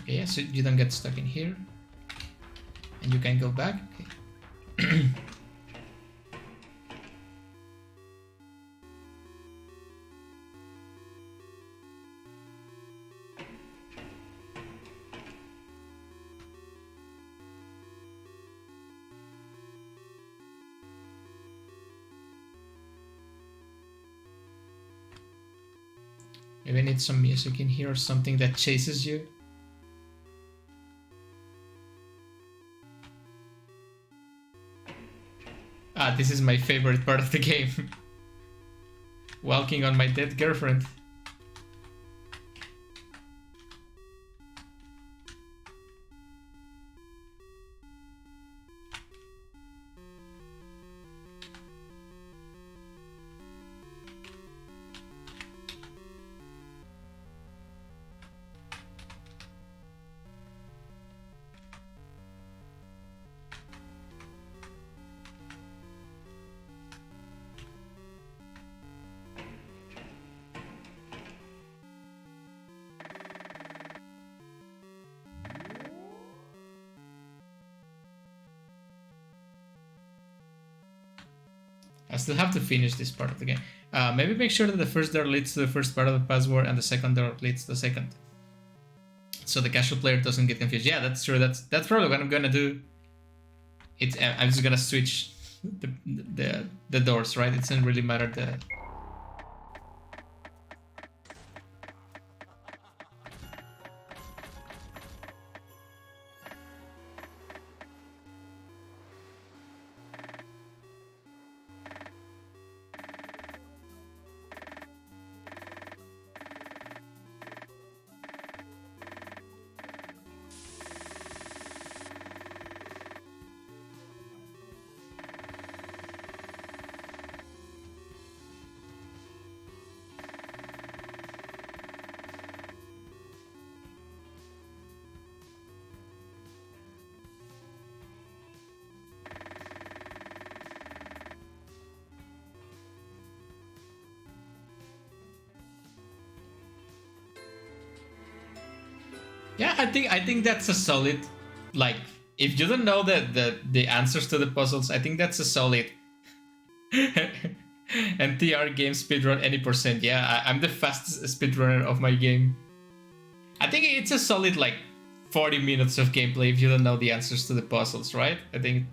Okay, yeah, so you don't get stuck in here. And you can go back. Okay. Maybe I need some music in here or something that chases you. Ah, this is my favorite part of the game. Walking on my dead girlfriend. I still have to finish this part of the game. Maybe make sure that the first door leads to the first part of the password and the second door leads to the second. So the casual player doesn't get confused. Yeah, that's true. That's probably what I'm gonna do. I'm just gonna switch the doors, right? It doesn't really matter the... Yeah, I think that's a solid, like, if you don't know the answers to the puzzles, I think that's a solid NTR game speedrun any percent. Yeah, I'm the fastest speedrunner of my game. I think it's a solid, like, 40 minutes of gameplay if you don't know the answers to the puzzles, right? I think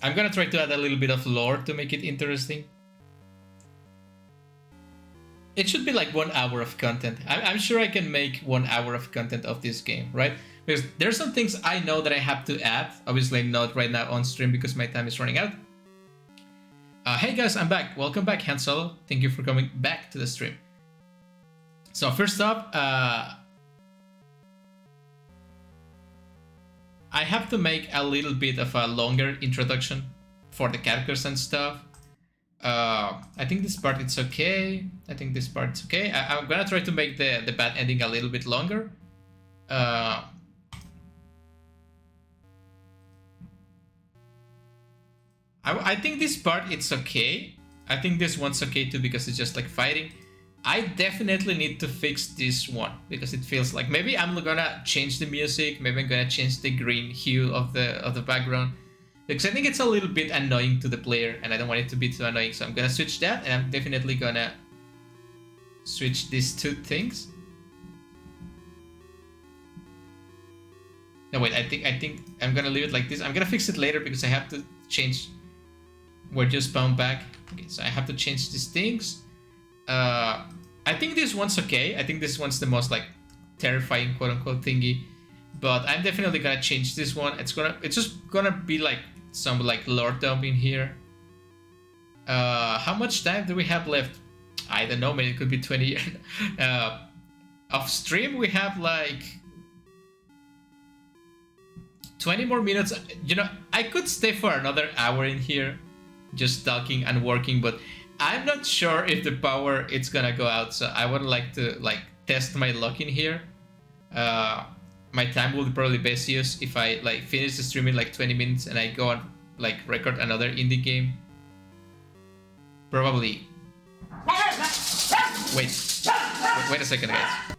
I'm gonna try to add a little bit of lore to make it interesting. It should be like 1 hour of content. I'm sure I can make 1 hour of content of this game, right? Because there's some things I know that I have to add. Obviously not right now on stream because my time is running out. Hey guys, I'm back. Welcome back, Han Solo. Thank you for coming back to the stream. So first up, I have to make a little bit of a longer introduction for the characters and stuff. I I think this part it's okay. I think this part's okay. I'm gonna try to make the bad ending a little bit longer. I think this part it's okay. I think this one's okay too because it's just like fighting. I definitely need to fix this one because it feels like maybe I'm gonna change the music. Maybe I'm gonna change the green hue of the background because I think it's a little bit annoying to the player and I don't want it to be too annoying. So I'm gonna switch that and I'm definitely gonna switch these two things. No wait, I think I'm gonna leave it like this. I'm gonna fix it later because I have to change where you spawn back. Okay, so I have to change these things. I think this one's okay. I think this one's the most like terrifying quote unquote thingy, but I'm definitely gonna change this one. It's just gonna be like some like lore dump in here. How much time do we have left? I don't know, maybe it could be 20 years. Off stream we have like 20 more minutes. You know, I could stay for another hour in here just talking and working, but I'm not sure if the power it's gonna go out, so I would like to like test my luck in here. My time will be probably best used if I like finish the stream in like 20 minutes and I go and like record another indie game. Probably. Wait a second, guys.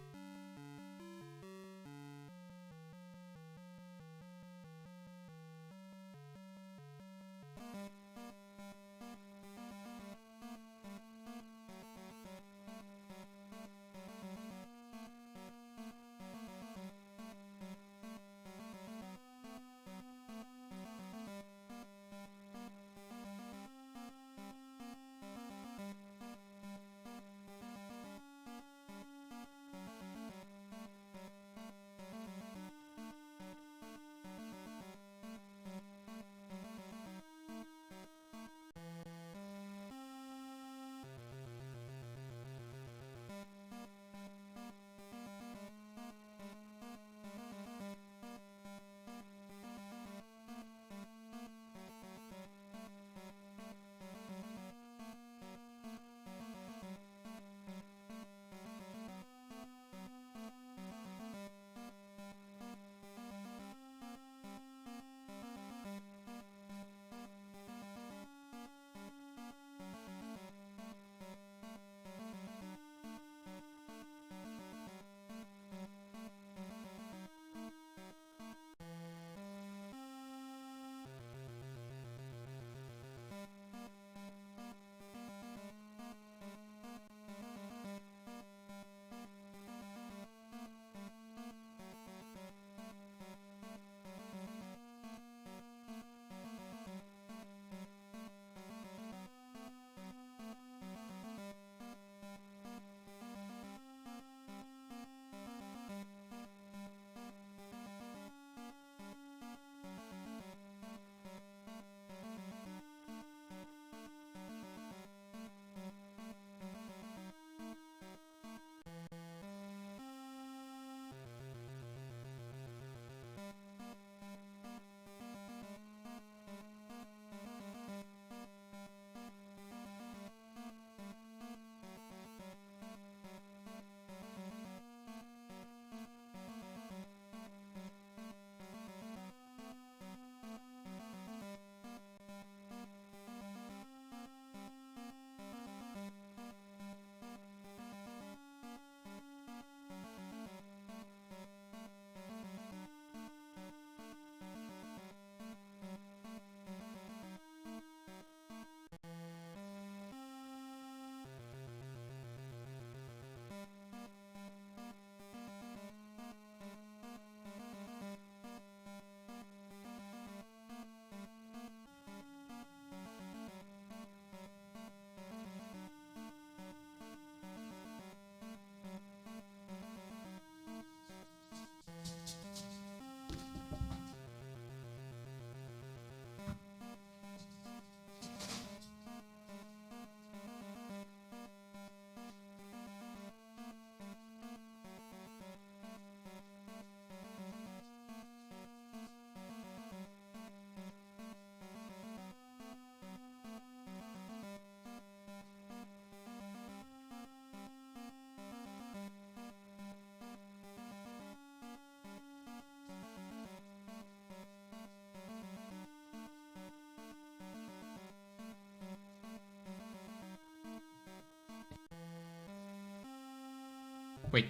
Wait.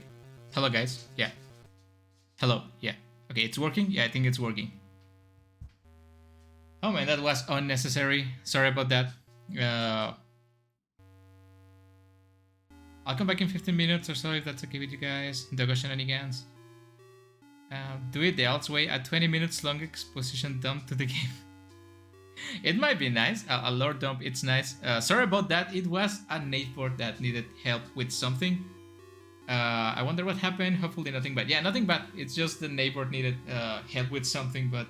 Hello, guys. Yeah. Hello. Yeah. Okay, it's working? Yeah, I think it's working. Oh man, that was unnecessary. Sorry about that. I'll come back in 15 minutes or so if that's okay with you guys. Doggo shenanigans. Do it the Alt's way. A 20 minutes long exposition dump to the game. It might be nice. A lore dump, it's nice. Sorry about that. It was a naveport that needed help with something. I wonder what happened. Hopefully nothing bad. Yeah, nothing bad. It's just the neighbor needed help with something, but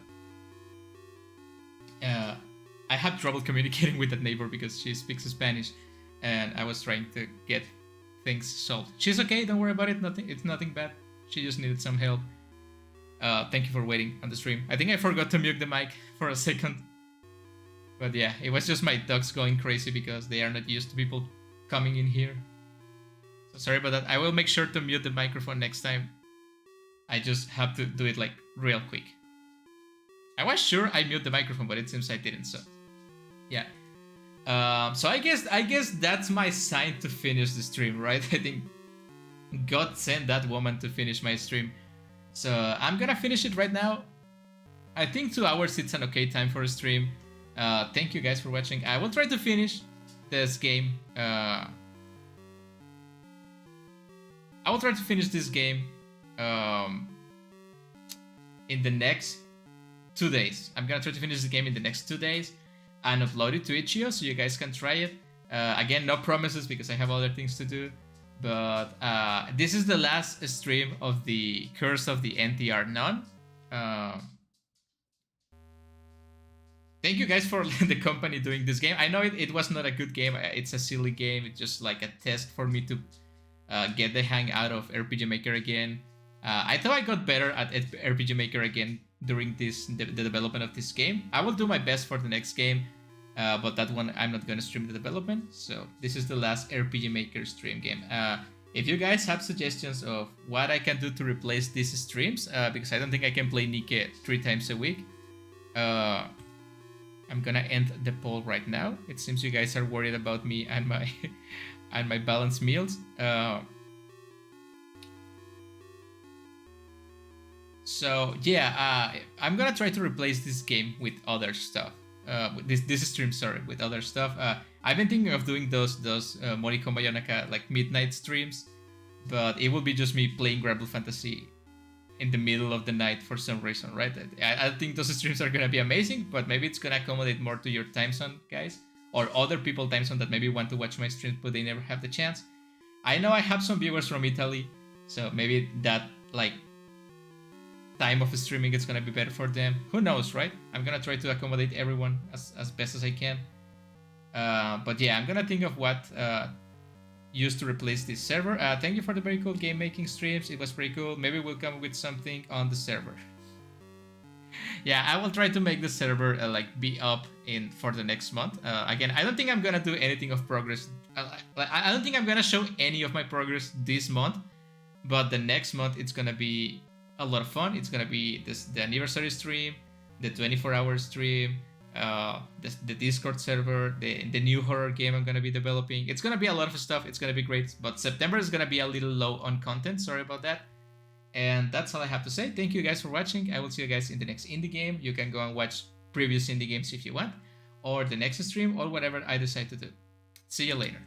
I had trouble communicating with that neighbor because she speaks Spanish, and I was trying to get things solved. She's okay. Don't worry about it. It's nothing bad. She just needed some help. Thank you for waiting on the stream. I think I forgot to mute the mic for a second. But yeah, it was just my dogs going crazy because they are not used to people coming in here. So sorry about that. I will make sure to mute the microphone next time. I just have to do it like real quick. I was sure I mute the microphone, but it seems I didn't, so yeah. So I guess that's my sign to finish the stream, right? I think God sent that woman to finish my stream. So I'm gonna finish it right now. I think 2 hours it's an okay time for a stream. Thank you guys for watching. I will try to finish this game. I will try to finish this game in the next 2 days. I'm gonna try to finish the game in the next 2 days and upload it to itch.io so you guys can try it. Again, no promises because I have other things to do. But this is the last stream of the Curse of the NTR Nun. Thank you guys for the company doing this game. I know it was not a good game. It's a silly game. It's just like a test for me to get the hang out of RPG Maker again. I thought I got better at RPG Maker again during the development of this game. I will do my best for the next game, but that one I'm not going to stream the development. So this is the last RPG Maker stream game. If you guys have suggestions of what I can do to replace these streams, because I don't think I can play Nike 3 times a week, I'm gonna end the poll right now. It seems you guys are worried about me and my and my balanced meals. So yeah, I'm gonna try to replace this game with other stuff. This stream, sorry, with other stuff. I've been thinking of doing those Moriko Mayonaka like midnight streams, but it will be just me playing Grapple Fantasy in the middle of the night for some reason, right? I think those streams are gonna be amazing, but maybe it's gonna accommodate more to your time zone, guys, or other people time zone that maybe want to watch my streams but they never have the chance. I know I have some viewers from Italy, so maybe that like time of streaming is gonna be better for them. Who knows, right? I'm gonna try to accommodate everyone as best as I can. But yeah, I'm gonna think of what used to replace this server. Thank you for the very cool game making streams. It was pretty cool. Maybe we'll come with something on the server. Yeah, I will try to make the server like be up for the next month. Again, I don't think I'm gonna do anything of progress. I don't think I'm gonna show any of my progress this month, but the next month it's gonna be a lot of fun. It's gonna be the anniversary stream, the 24-hour stream, the Discord server, the new horror game I'm gonna be developing. It's gonna be a lot of stuff. It's gonna be great, but September is gonna be a little low on content. Sorry about that. And that's all I have to say. Thank you guys for watching. I will see you guys in the next indie game. You can go and watch previous indie games if you want, or the next stream, or whatever I decide to do. See you later.